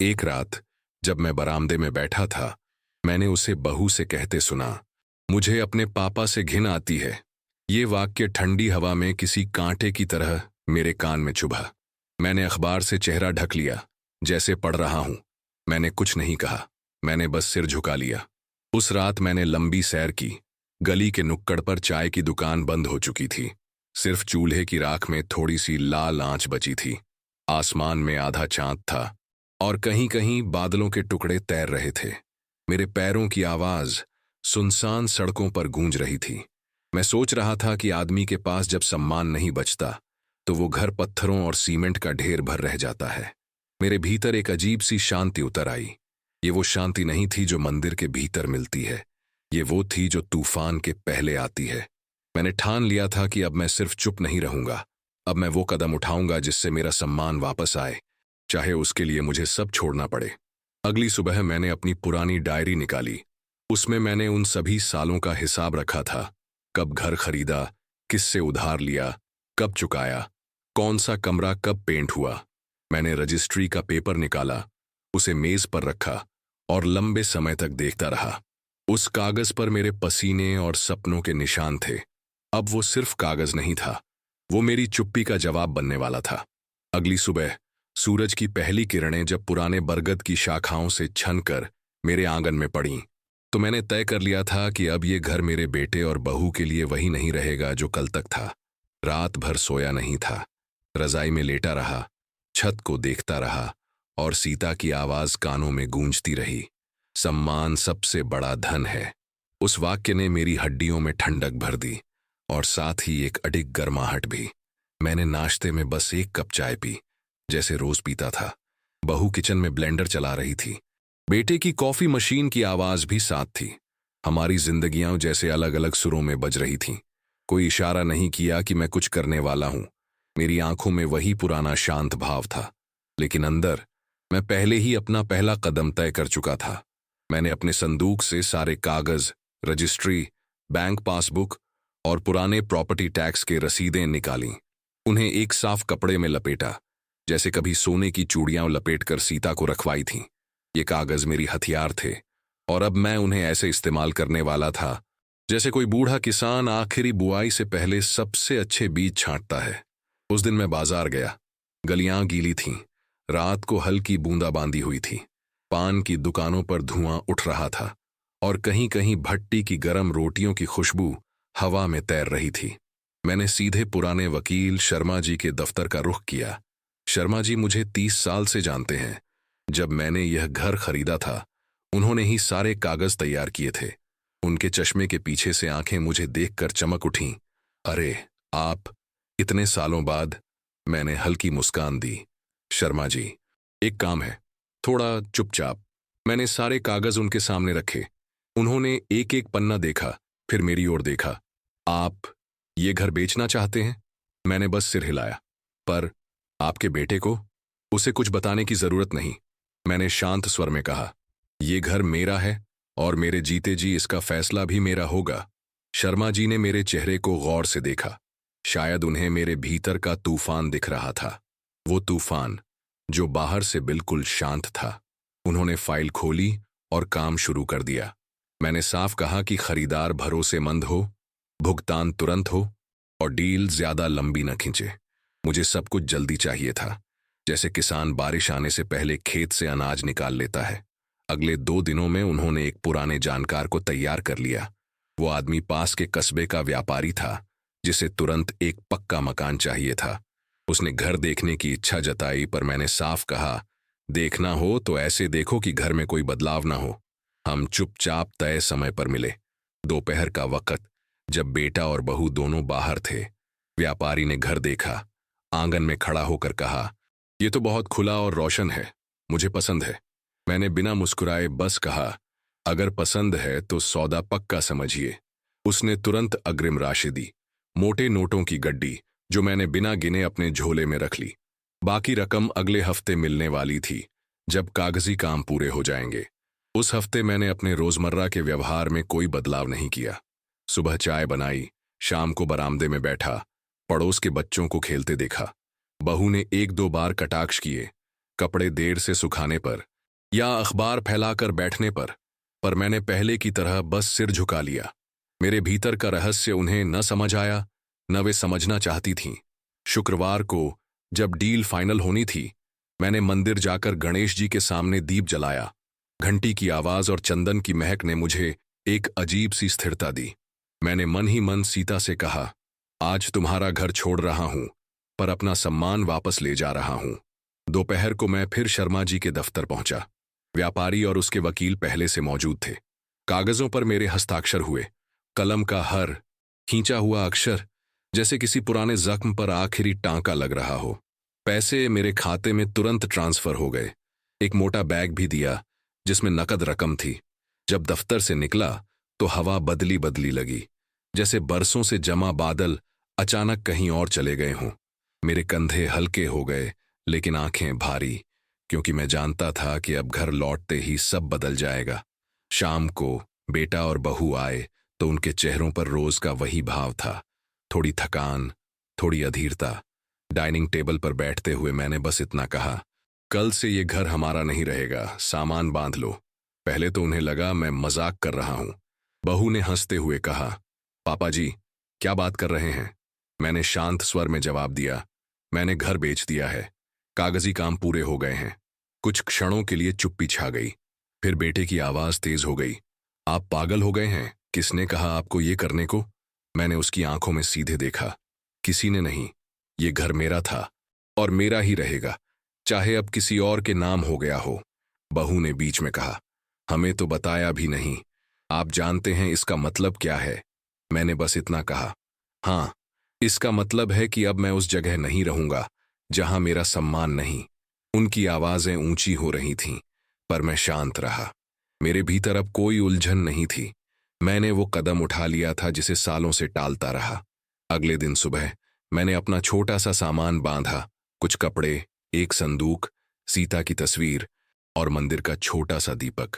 एक रात जब मैं बरामदे में बैठा था, मैंने उसे बहू से कहते सुना, मुझे अपने पापा से घिन आती है। ये वाक्य ठंडी हवा में किसी कांटे की तरह मेरे कान में चुभा। मैंने अखबार से चेहरा ढक लिया, जैसे पढ़ रहा हूं। मैंने कुछ नहीं कहा, मैंने बस सिर झुका लिया। उस रात मैंने लंबी सैर की। गली के नुक्कड़ पर चाय की दुकान बंद हो चुकी थी। सिर्फ चूल्हे की राख में थोड़ी सी लाल आंच बची थी। आसमान में आधा चांद था और कहीं कहीं बादलों के टुकड़े तैर रहे थे। मेरे पैरों की आवाज सुनसान सड़कों पर गूंज रही थी। मैं सोच रहा था कि आदमी के पास जब सम्मान नहीं बचता, तो वो घर पत्थरों और सीमेंट का ढेर भर रह जाता है। मेरे भीतर एक अजीब सी शांति उतर आई। ये वो शांति नहीं थी जो मंदिर के भीतर मिलती है, ये वो थी जो तूफान के पहले आती है। मैंने ठान लिया था कि अब मैं सिर्फ चुप नहीं रहूंगा। अब मैं वो कदम उठाऊंगा जिससे मेरा सम्मान वापस आए, चाहे उसके लिए मुझे सब छोड़ना पड़े। अगली सुबह मैंने अपनी पुरानी डायरी निकाली। उसमें मैंने उन सभी सालों का हिसाब रखा था। कब घर खरीदा, किससे उधार लिया, कब चुकाया, कौन सा कमरा कब पेंट हुआ। मैंने रजिस्ट्री का पेपर निकाला, उसे मेज पर रखा और लंबे समय तक देखता रहा। उस कागज पर मेरे पसीने और सपनों के निशान थे। अब वो सिर्फ कागज नहीं था, वो मेरी चुप्पी का जवाब बनने वाला था। अगली सुबह सूरज की पहली किरणें जब पुराने बरगद की शाखाओं से छनकर मेरे आंगन में पड़ीं, तो मैंने तय कर लिया था कि अब ये घर मेरे बेटे और बहू के लिए वही नहीं रहेगा जो कल तक था। रात भर सोया नहीं था, रजाई में लेटा रहा, छत को देखता रहा और सीता की आवाज कानों में गूंजती रही, सम्मान सबसे बड़ा धन है। उस वाक्य ने मेरी हड्डियों में ठंडक भर दी और साथ ही एक अडिग गर्माहट भी। मैंने नाश्ते में बस एक कप चाय पी, जैसे रोज पीता था। बहू किचन में ब्लेंडर चला रही थी। बेटे की कॉफी मशीन की आवाज भी साथ थी। हमारी जिंदगियां जैसे अलग अलग सुरों में बज रही थीं। कोई इशारा नहीं किया कि मैं कुछ करने वाला हूं। मेरी आंखों में वही पुराना शांत भाव था, लेकिन अंदर मैं पहले ही अपना पहला कदम तय कर चुका था। मैंने अपने संदूक से सारे कागज, रजिस्ट्री, बैंक पासबुक और पुराने प्रॉपर्टी टैक्स के रसीदें निकालीं। उन्हें एक साफ कपड़े में लपेटा, जैसे कभी सोने की चूड़ियां लपेटकर सीता को रखवाई थीं। ये कागज मेरी हथियार थे, और अब मैं उन्हें ऐसे इस्तेमाल करने वाला था जैसे कोई बूढ़ा किसान आखिरी बुआई से पहले सबसे अच्छे बीज छांटता है। उस दिन मैं बाजार गया। गलियां गीली थीं, रात को हल्की बूंदाबांदी हुई थी। पान की दुकानों पर धुआं उठ रहा था, और कहीं कहीं भट्टी की गरम रोटियों की खुशबू हवा में तैर रही थी। मैंने सीधे पुराने वकील शर्मा जी के दफ्तर का रुख किया। शर्मा जी मुझे 30 साल से जानते हैं। जब मैंने यह घर खरीदा था, उन्होंने ही सारे कागज तैयार किए थे। उनके चश्मे के पीछे से आंखें मुझे देखकर चमक उठीं। अरे आप, इतने सालों बाद। मैंने हल्की मुस्कान दी। शर्मा जी, एक काम है, थोड़ा चुपचाप। मैंने सारे कागज उनके सामने रखे। उन्होंने एक एक पन्ना देखा, फिर मेरी ओर देखा। आप ये घर बेचना चाहते हैं? मैंने बस सिर हिलाया। पर आपके बेटे को? उसे कुछ बताने की जरूरत नहीं, मैंने शांत स्वर में कहा। ये घर मेरा है, और मेरे जीते जी इसका फैसला भी मेरा होगा। शर्मा जी ने मेरे चेहरे को गौर से देखा। शायद उन्हें मेरे भीतर का तूफान दिख रहा था, वो तूफान जो बाहर से बिल्कुल शांत था। उन्होंने फाइल खोली और काम शुरू कर दिया। मैंने साफ कहा कि खरीदार भरोसेमंद हो, भुगतान तुरंत हो, और डील ज्यादा लंबी न खींचे। मुझे सब कुछ जल्दी चाहिए था, जैसे किसान बारिश आने से पहले खेत से अनाज निकाल लेता है। अगले 2 दिनों में उन्होंने एक पुराने जानकार को तैयार कर लिया। वो आदमी पास के कस्बे का व्यापारी था, जिसे तुरंत एक पक्का मकान चाहिए था। उसने घर देखने की इच्छा जताई, पर मैंने साफ कहा, देखना हो तो ऐसे देखो कि घर में कोई बदलाव ना हो। हम चुपचाप तय समय पर मिले। दोपहर का वक्त, जब बेटा और बहू दोनों बाहर थे। व्यापारी ने घर देखा, आंगन में खड़ा होकर कहा, ये तो बहुत खुला और रोशन है, मुझे पसंद है। मैंने बिना मुस्कुराए बस कहा, अगर पसंद है तो सौदा पक्का समझिए। उसने तुरंत अग्रिम राशि दी, मोटे नोटों की गड्डी, जो मैंने बिना गिने अपने झोले में रख ली। बाकी रकम अगले हफ्ते मिलने वाली थी, जब कागजी काम पूरे हो जाएंगे। उस हफ्ते मैंने अपने रोजमर्रा के व्यवहार में कोई बदलाव नहीं किया। सुबह चाय बनाई, शाम को बरामदे में बैठा, पड़ोस के बच्चों को खेलते देखा। बहू ने 1-2 बार कटाक्ष किए, कपड़े देर से सुखाने पर या अखबार फैलाकर बैठने पर मैंने पहले की तरह बस सिर झुका लिया। मेरे भीतर का रहस्य उन्हें न समझ आया, न वे समझना चाहती थीं। शुक्रवार को, जब डील फाइनल होनी थी, मैंने मंदिर जाकर गणेश जी के सामने दीप जलाया। घंटी की आवाज और चंदन की महक ने मुझे एक अजीब सी स्थिरता दी। मैंने मन ही मन सीता से कहा, आज तुम्हारा घर छोड़ रहा हूं, पर अपना सम्मान वापस ले जा रहा हूं। दोपहर को मैं फिर शर्मा जी के दफ्तर पहुंचा। व्यापारी और उसके वकील पहले से मौजूद थे। कागजों पर मेरे हस्ताक्षर हुए। कलम का हर खींचा हुआ अक्षर जैसे किसी पुराने जख्म पर आखिरी टांका लग रहा हो। पैसे मेरे खाते में तुरंत ट्रांसफर हो गए। एक मोटा बैग भी दिया, जिसमें नकद रकम थी। जब दफ्तर से निकला तो हवा बदली बदली लगी, जैसे बरसों से जमा बादल अचानक कहीं और चले गए हों। मेरे कंधे हल्के हो गए, लेकिन आंखें भारी, क्योंकि मैं जानता था कि अब घर लौटते ही सब बदल जाएगा। शाम को बेटा और बहू आए तो उनके चेहरों पर रोज का वही भाव था, थोड़ी थकान, थोड़ी अधीरता। डाइनिंग टेबल पर बैठते हुए मैंने बस इतना कहा, कल से ये घर हमारा नहीं रहेगा, सामान बांध लो। पहले तो उन्हें लगा मैं मजाक कर रहा हूं। बहू ने हंसते हुए कहा, पापा जी, क्या बात कर रहे हैं? मैंने शांत स्वर में जवाब दिया, मैंने घर बेच दिया है, कागजी काम पूरे हो गए हैं। कुछ क्षणों के लिए चुप्पी छा गई। फिर बेटे की आवाज तेज हो गई, आप पागल हो गए हैं? किसने कहा आपको ये करने को? मैंने उसकी आंखों में सीधे देखा। किसी ने नहीं, ये घर मेरा था और मेरा ही रहेगा, चाहे अब किसी और के नाम हो गया हो। बहू ने बीच में कहा, हमें तो बताया भी नहीं, आप जानते हैं इसका मतलब क्या है? मैंने बस इतना कहा, हाँ, इसका मतलब है कि अब मैं उस जगह नहीं रहूंगा जहां मेरा सम्मान नहीं। उनकी आवाजें ऊंची हो रही थीं, पर मैं शांत रहा। मेरे भीतर अब कोई उलझन नहीं थी। मैंने वो कदम उठा लिया था जिसे सालों से टालता रहा। अगले दिन सुबह मैंने अपना छोटा सा सामान बांधा, कुछ कपड़े, एक संदूक, सीता की तस्वीर और मंदिर का छोटा सा दीपक।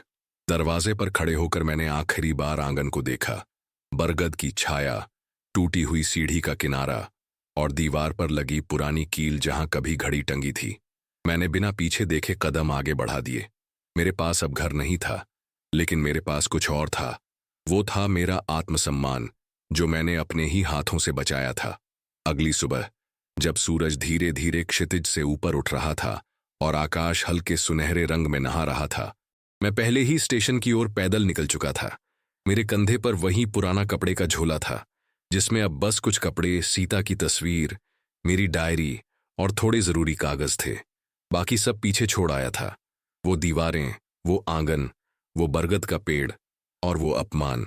दरवाजे पर खड़े होकर मैंने आखिरी बार आंगन को देखा। बरगद की छाया, टूटी हुई सीढ़ी का किनारा और दीवार पर लगी पुरानी कील जहां कभी घड़ी टंगी थी। मैंने बिना पीछे देखे कदम आगे बढ़ा दिए। मेरे पास अब घर नहीं था, लेकिन मेरे पास कुछ और था। वो था मेरा आत्मसम्मान, जो मैंने अपने ही हाथों से बचाया था। अगली सुबह जब सूरज धीरे धीरे क्षितिज से ऊपर उठ रहा था और आकाश हल्के सुनहरे रंग में नहा रहा था, मैं पहले ही स्टेशन की ओर पैदल निकल चुका था। मेरे कंधे पर वही पुराना कपड़े का झोला था, जिसमें अब बस कुछ कपड़े, सीता की तस्वीर, मेरी डायरी और थोड़े जरूरी कागज थे। बाकी सब पीछे छोड़ आया था। वो दीवारें, वो आंगन, वो बरगद का पेड़ और वो अपमान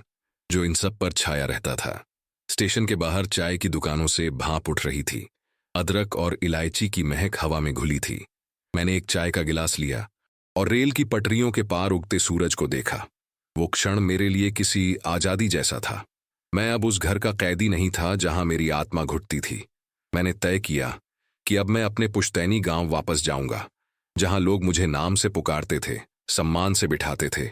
जो इन सब पर छाया रहता था। स्टेशन के बाहर चाय की दुकानों से भाप उठ रही थी। अदरक और इलायची की महक हवा में घुली थी। मैंने एक चाय का गिलास लिया और रेल की पटरियों के पार उगते सूरज को देखा। वो क्षण मेरे लिए किसी आजादी जैसा था। मैं अब उस घर का कैदी नहीं था जहां मेरी आत्मा घुटती थी। मैंने तय किया कि अब मैं अपने पुश्तैनी गांव वापस जाऊंगा, जहां लोग मुझे नाम से पुकारते थे, सम्मान से बिठाते थे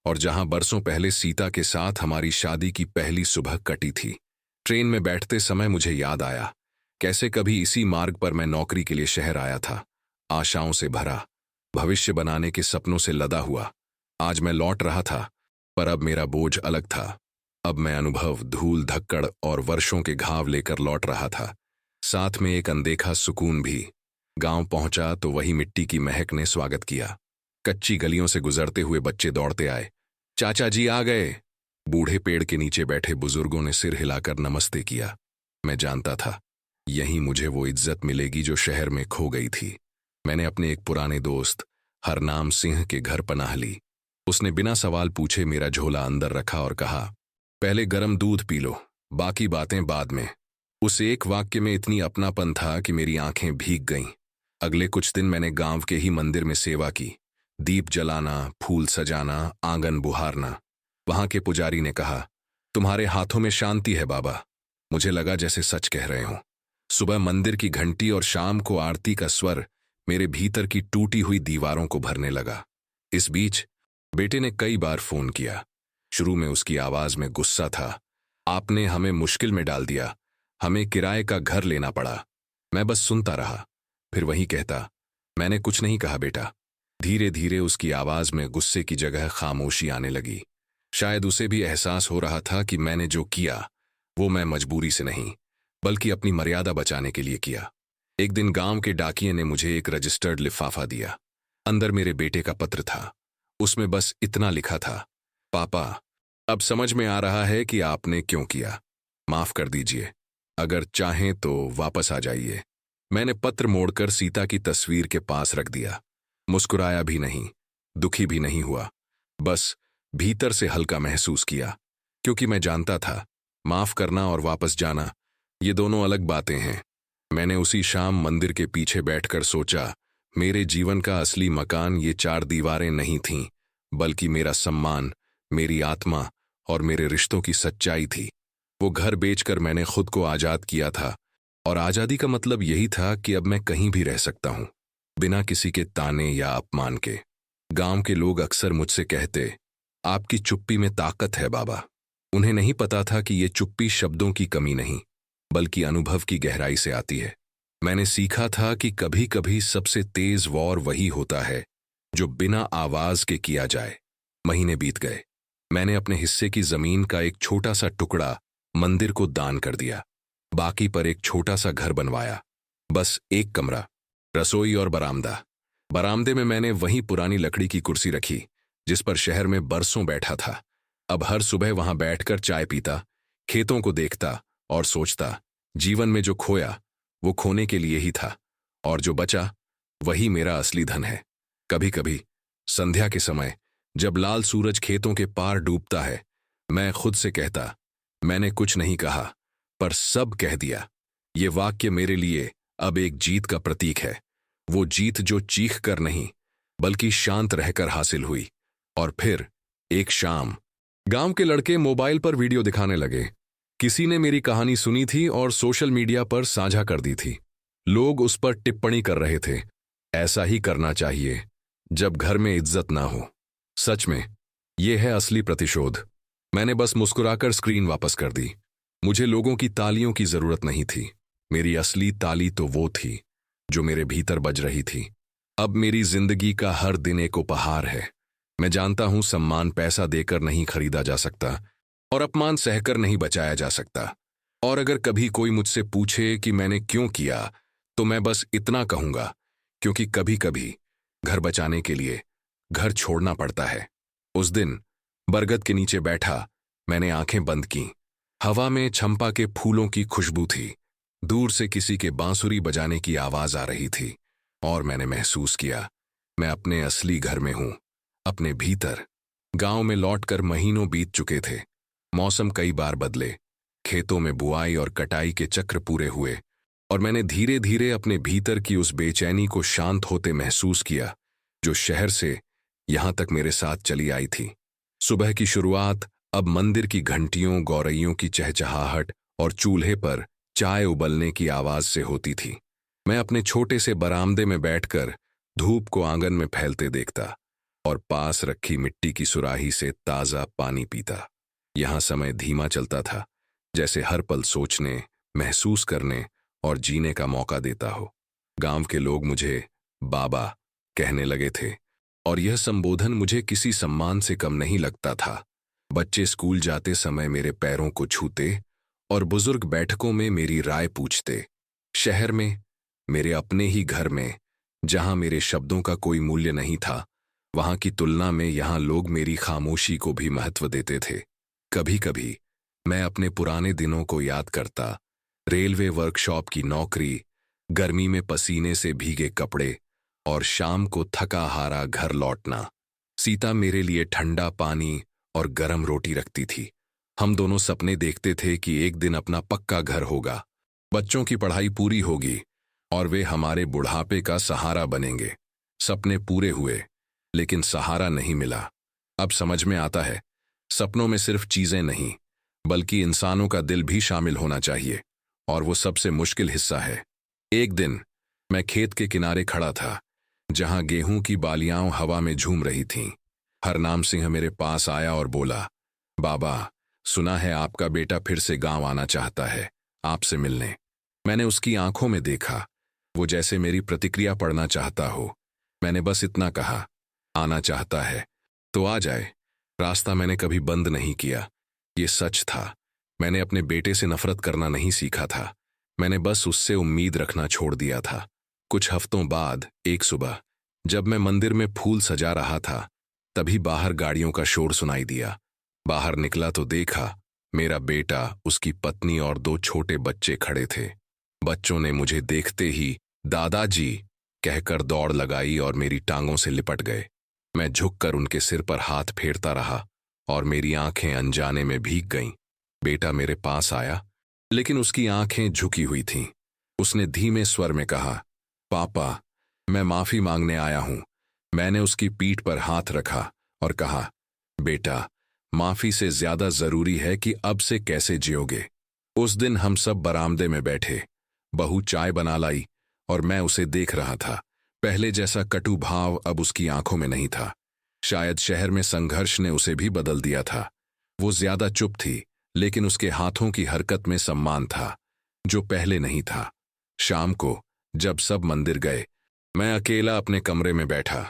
और जहां बरसों पहले सीता के साथ हमारी शादी की पहली सुबह कटी थी। ट्रेन में बैठते समय मुझे याद आया कैसे कभी इसी मार्ग पर मैं नौकरी के लिए शहर आया था, आशाओं से भरा, भविष्य बनाने के सपनों से लदा हुआ। आज मैं लौट रहा था, पर अब मेरा बोझ अलग था। अब मैं अनुभव, धूल, धक्कड़ और वर्षों के घाव लेकर लौट रहा था, साथ में एक अनदेखा सुकून भी। गांव पहुंचा तो वही मिट्टी की महक ने स्वागत किया। कच्ची गलियों से गुजरते हुए बच्चे दौड़ते आए। चाचा जी आ गए। बूढ़े पेड़ के नीचे बैठे बुजुर्गों ने सिर हिलाकर नमस्ते किया। मैं जानता था यहीं मुझे वो इज्जत मिलेगी जो शहर में खो गई थी। मैंने अपने एक पुराने दोस्त हरनाम सिंह के घर पनाह ली। उसने बिना सवाल पूछे मेरा झोला अंदर रखा और कहा, पहले गरम दूध पी लो, बाकी बातें बाद में। उस एक वाक्य में इतनी अपनापन था कि मेरी आंखें भीग गईं। अगले कुछ दिन मैंने गांव के ही मंदिर में सेवा की, दीप जलाना, फूल सजाना, आंगन बुहारना। वहां के पुजारी ने कहा, तुम्हारे हाथों में शांति है बाबा। मुझे लगा जैसे सच कह रहे हों। सुबह मंदिर की घंटी और शाम को आरती का स्वर मेरे भीतर की टूटी हुई दीवारों को भरने लगा। इस बीच बेटे ने कई बार फोन किया। शुरू में उसकी आवाज में गुस्सा था। आपने हमें मुश्किल में डाल दिया, हमें किराए का घर लेना पड़ा। मैं बस सुनता रहा, फिर वही कहता, मैंने कुछ नहीं कहा बेटा। धीरे धीरे उसकी आवाज में गुस्से की जगह खामोशी आने लगी। शायद उसे भी एहसास हो रहा था कि मैंने जो किया वो मैं मजबूरी से नहीं, बल्कि अपनी मर्यादा बचाने के लिए किया। एक दिन गांव के डाकिये ने मुझे एक रजिस्टर्ड लिफाफा दिया। अंदर मेरे बेटे का पत्र था। उसमें बस इतना लिखा था, पापा, अब समझ में आ रहा है कि आपने क्यों किया। माफ कर दीजिए, अगर चाहें तो वापस आ जाइए। मैंने पत्र मोड़कर सीता की तस्वीर के पास रख दिया। मुस्कुराया भी नहीं, दुखी भी नहीं हुआ, बस भीतर से हल्का महसूस किया, क्योंकि मैं जानता था माफ करना और वापस जाना ये दोनों अलग बातें हैं। मैंने उसी शाम मंदिर के पीछे बैठकर सोचा, मेरे जीवन का असली मकान ये चार दीवारें नहीं थीं, बल्कि मेरा सम्मान, मेरी आत्मा और मेरे रिश्तों की सच्चाई थी। वो घर बेचकर मैंने खुद को आजाद किया था, और आजादी का मतलब यही था कि अब मैं कहीं भी रह सकता हूं, बिना किसी के ताने या अपमान के। गांव के लोग अक्सर मुझसे कहते, आपकी चुप्पी में ताकत है बाबा। उन्हें नहीं पता था कि ये चुप्पी शब्दों की कमी नहीं, बल्कि अनुभव की गहराई से आती है। मैंने सीखा था कि कभी कभी सबसे तेज वॉर वही होता है जो बिना आवाज के किया जाए। महीने बीत गए। मैंने अपने हिस्से की जमीन का एक छोटा सा टुकड़ा मंदिर को दान कर दिया। बाकी पर एक छोटा सा घर बनवाया, बस एक कमरा, रसोई और बरामदा। बरामदे में मैंने वही पुरानी लकड़ी की कुर्सी रखी जिस पर शहर में बरसों बैठा था। अब हर सुबह वहां बैठकर चाय पीता, खेतों को देखता और सोचता, जीवन में जो खोया वो खोने के लिए ही था, और जो बचा वही मेरा असली धन है। कभी कभी संध्या के समय जब लाल सूरज खेतों के पार डूबता है, मैं खुद से कहता, मैंने कुछ नहीं कहा पर सब कह दिया। ये वाक्य मेरे लिए अब एक जीत का प्रतीक है। वो जीत जो चीख कर नहीं, बल्कि शांत रहकर हासिल हुई। और फिर एक शाम गांव के लड़के मोबाइल पर वीडियो दिखाने लगे। किसी ने मेरी कहानी सुनी थी और सोशल मीडिया पर साझा कर दी थी। लोग उस पर टिप्पणी कर रहे थे, ऐसा ही करना चाहिए जब घर में इज्जत ना हो। सच में यह है असली प्रतिशोध। मैंने बस मुस्कुराकर स्क्रीन वापस कर दी। मुझे लोगों की तालियों की जरूरत नहीं थी। मेरी असली ताली तो वो थी जो मेरे भीतर बज रही थी। अब मेरी जिंदगी का हर दिन एक उपहार है। मैं जानता हूं सम्मान पैसा देकर नहीं खरीदा जा सकता और अपमान सहकर नहीं बचाया जा सकता। और अगर कभी कोई मुझसे पूछे कि मैंने क्यों किया, तो मैं बस इतना कहूंगा, क्योंकि कभी कभी घर बचाने के लिए घर छोड़ना पड़ता है। उस दिन बरगद के नीचे बैठा मैंने आंखें बंद की। हवा में चंपा के फूलों की खुशबू थी। दूर से किसी के बांसुरी बजाने की आवाज आ रही थी और मैंने महसूस किया मैं अपने असली घर में हूं, अपने भीतर। गांव में लौटकर महीनों बीत चुके थे। मौसम कई बार बदले, खेतों में बुआई और कटाई के चक्र पूरे हुए और मैंने धीरे धीरे अपने भीतर की उस बेचैनी को शांत होते महसूस किया जो शहर से यहां तक मेरे साथ चली आई थी। सुबह की शुरुआत अब मंदिर की घंटियों, गौरैयों की चहचहाहट और चूल्हे पर चाय उबलने की आवाज से होती थी। मैं अपने छोटे से बरामदे में बैठकर धूप को आंगन में फैलते देखता और पास रखी मिट्टी की सुराही से ताजा पानी पीता। यहां समय धीमा चलता था, जैसे हर पल सोचने, महसूस करने और जीने का मौका देता हो। गांव के लोग मुझे बाबा कहने लगे थे और यह संबोधन मुझे किसी सम्मान से कम नहीं लगता था। बच्चे स्कूल जाते समय मेरे पैरों को छूते और बुजुर्ग बैठकों में मेरी राय पूछते। शहर में, मेरे अपने ही घर में, जहां मेरे शब्दों का कोई मूल्य नहीं था, वहां की तुलना में यहां लोग मेरी खामोशी को भी महत्व देते थे। कभी कभी मैं अपने पुराने दिनों को याद करता। रेलवे वर्कशॉप की नौकरी, गर्मी में पसीने से भीगे कपड़े और शाम को थका हारा घर लौटना। सीता मेरे लिए ठंडा पानी और गरम रोटी रखती थी। हम दोनों सपने देखते थे कि एक दिन अपना पक्का घर होगा, बच्चों की पढ़ाई पूरी होगी और वे हमारे बुढ़ापे का सहारा बनेंगे। सपने पूरे हुए, लेकिन सहारा नहीं मिला। अब समझ में आता है, सपनों में सिर्फ चीजें नहीं, बल्कि इंसानों का दिल भी शामिल होना चाहिए, और वो सबसे मुश्किल हिस्सा है। एक दिन मैं खेत के किनारे खड़ा था, जहां गेहूं की बालियां हवा में झूम रही थीं। हरनाम सिंह मेरे पास आया और बोला, बाबा, सुना है आपका बेटा फिर से गांव आना चाहता है, आपसे मिलने। मैंने उसकी आंखों में देखा, वो जैसे मेरी प्रतिक्रिया पढ़ना चाहता हो। मैंने बस इतना कहा, आना चाहता है तो आ जाए। रास्ता मैंने कभी बंद नहीं किया। ये सच था, मैंने अपने बेटे से नफरत करना नहीं सीखा था, मैंने बस उससे उम्मीद रखना छोड़ दिया था। कुछ हफ्तों बाद एक सुबह जब मैं मंदिर में फूल सजा रहा था, तभी बाहर गाड़ियों का शोर सुनाई दिया। बाहर निकला तो देखा मेरा बेटा, उसकी पत्नी और 2 छोटे बच्चे खड़े थे। बच्चों ने मुझे देखते ही दादाजी कहकर दौड़ लगाई और मेरी टांगों से लिपट गए। मैं झुककर उनके सिर पर हाथ फेरता रहा और मेरी आंखें अनजाने में भीग गईं। बेटा मेरे पास आया, लेकिन उसकी आंखें झुकी हुई थीं। उसने धीमे स्वर में कहा, पापा, मैं माफी मांगने आया हूं। मैंने उसकी पीठ पर हाथ रखा और कहा, बेटा, माफी से ज्यादा जरूरी है कि अब से कैसे जियोगे। उस दिन हम सब बरामदे में बैठे। बहू चाय बना लाई और मैं उसे देख रहा था। पहले जैसा कटु भाव अब उसकी आंखों में नहीं था। शायद शहर में संघर्ष ने उसे भी बदल दिया था। वो ज्यादा चुप थी, लेकिन उसके हाथों की हरकत में सम्मान था, जो पहले नहीं था। शाम को जब सब मंदिर गए, मैं अकेला अपने कमरे में बैठा।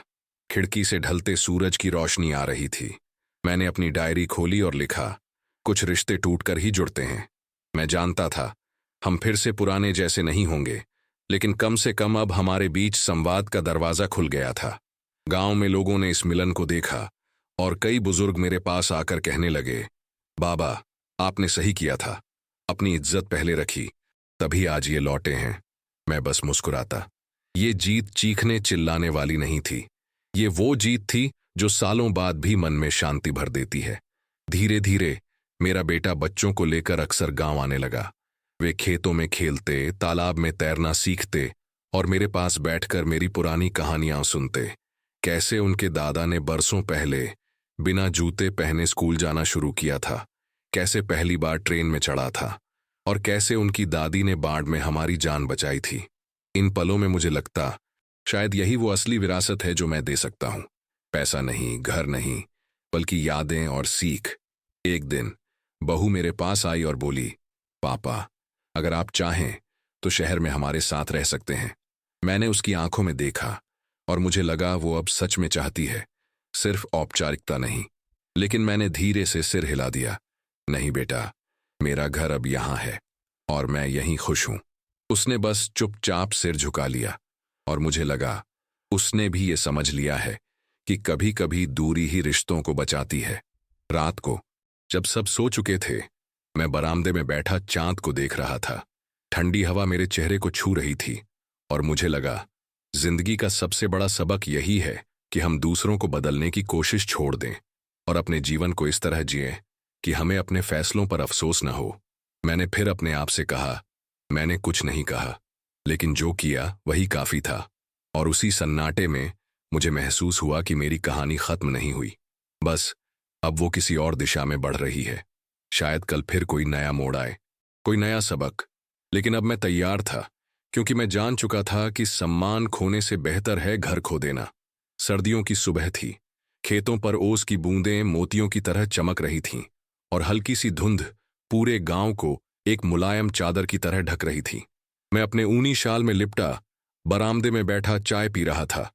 खिड़की से ढलते सूरज की रोशनी आ रही थी। मैंने अपनी डायरी खोली और लिखा, कुछ रिश्ते टूटकर ही जुड़ते हैं। मैं जानता था हम फिर से पुराने जैसे नहीं होंगे, लेकिन कम से कम अब हमारे बीच संवाद का दरवाजा खुल गया था। गांव में लोगों ने इस मिलन को देखा और कई बुजुर्ग मेरे पास आकर कहने लगे, बाबा, आपने सही किया था, अपनी इज्जत पहले रखी, तभी आज ये लौटे हैं। मैं बस मुस्कुराता। ये जीत चीखने चिल्लाने वाली नहीं थी। ये वो जीत थी जो सालों बाद भी मन में शांति भर देती है। धीरे धीरे मेरा बेटा बच्चों को लेकर अक्सर गांव आने लगा। वे खेतों में खेलते, तालाब में तैरना सीखते और मेरे पास बैठकर मेरी पुरानी कहानियां सुनते। कैसे उनके दादा ने बरसों पहले बिना जूते पहने स्कूल जाना शुरू किया था, कैसे पहली बार ट्रेन में चढ़ा था और कैसे उनकी दादी ने बाढ़ में हमारी जान बचाई थी। इन पलों में मुझे लगता शायद यही वो असली विरासत है जो मैं दे सकता हूं। पैसा नहीं, घर नहीं, बल्कि यादें और सीख। एक दिन बहू मेरे पास आई और बोली, पापा, अगर आप चाहें तो शहर में हमारे साथ रह सकते हैं। मैंने उसकी आंखों में देखा और मुझे लगा वो अब सच में चाहती है, सिर्फ औपचारिकता नहीं। लेकिन मैंने धीरे से सिर हिला दिया। नहीं बेटा, मेरा घर अब यहां है और मैं यहीं खुश हूं। उसने बस चुपचाप सिर झुका लिया और मुझे लगा उसने भी ये समझ लिया है कि कभी कभी दूरी ही रिश्तों को बचाती है। रात को जब सब सो चुके थे, मैं बरामदे में बैठा चांद को देख रहा था। ठंडी हवा मेरे चेहरे को छू रही थी और मुझे लगा जिंदगी का सबसे बड़ा सबक यही है कि हम दूसरों को बदलने की कोशिश छोड़ दें और अपने जीवन को इस तरह जिएं कि हमें अपने फैसलों पर अफसोस न हो। मैंने फिर अपने आप से कहा, मैंने कुछ नहीं कहा, लेकिन जो किया वही काफी था। और उसी सन्नाटे में मुझे महसूस हुआ कि मेरी कहानी खत्म नहीं हुई, बस अब वो किसी और दिशा में बढ़ रही है। शायद कल फिर कोई नया मोड़ आए, कोई नया सबक। लेकिन अब मैं तैयार था, क्योंकि मैं जान चुका था कि सम्मान खोने से बेहतर है घर खो देना। सर्दियों की सुबह थी, खेतों पर ओस की बूंदें मोतियों की तरह चमक रही थीं और हल्की सी धुंध पूरे गांव को एक मुलायम चादर की तरह ढक रही थी। मैं अपने ऊनी शाल में लिपटा बरामदे में बैठा चाय पी रहा था।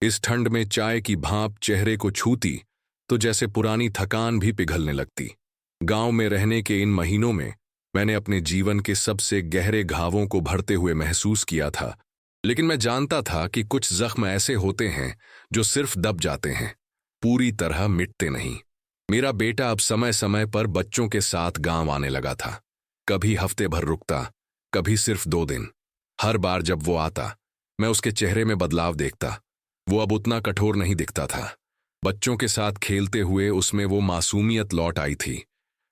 इस ठंड में चाय की भाप चेहरे को छूती तो जैसे पुरानी थकान भी पिघलने लगती। गांव में रहने के इन महीनों में मैंने अपने जीवन के सबसे गहरे घावों को भरते हुए महसूस किया था, लेकिन मैं जानता था कि कुछ जख्म ऐसे होते हैं जो सिर्फ दब जाते हैं, पूरी तरह मिटते नहीं। मेरा बेटा अब समय समय पर बच्चों के साथ गांव आने लगा था। कभी हफ्ते भर रुकता, कभी सिर्फ 2 दिन। हर बार जब वो आता, मैं उसके चेहरे में बदलाव देखता। वो अब उतना कठोर नहीं दिखता था। बच्चों के साथ खेलते हुए उसमें वो मासूमियत लौट आई थी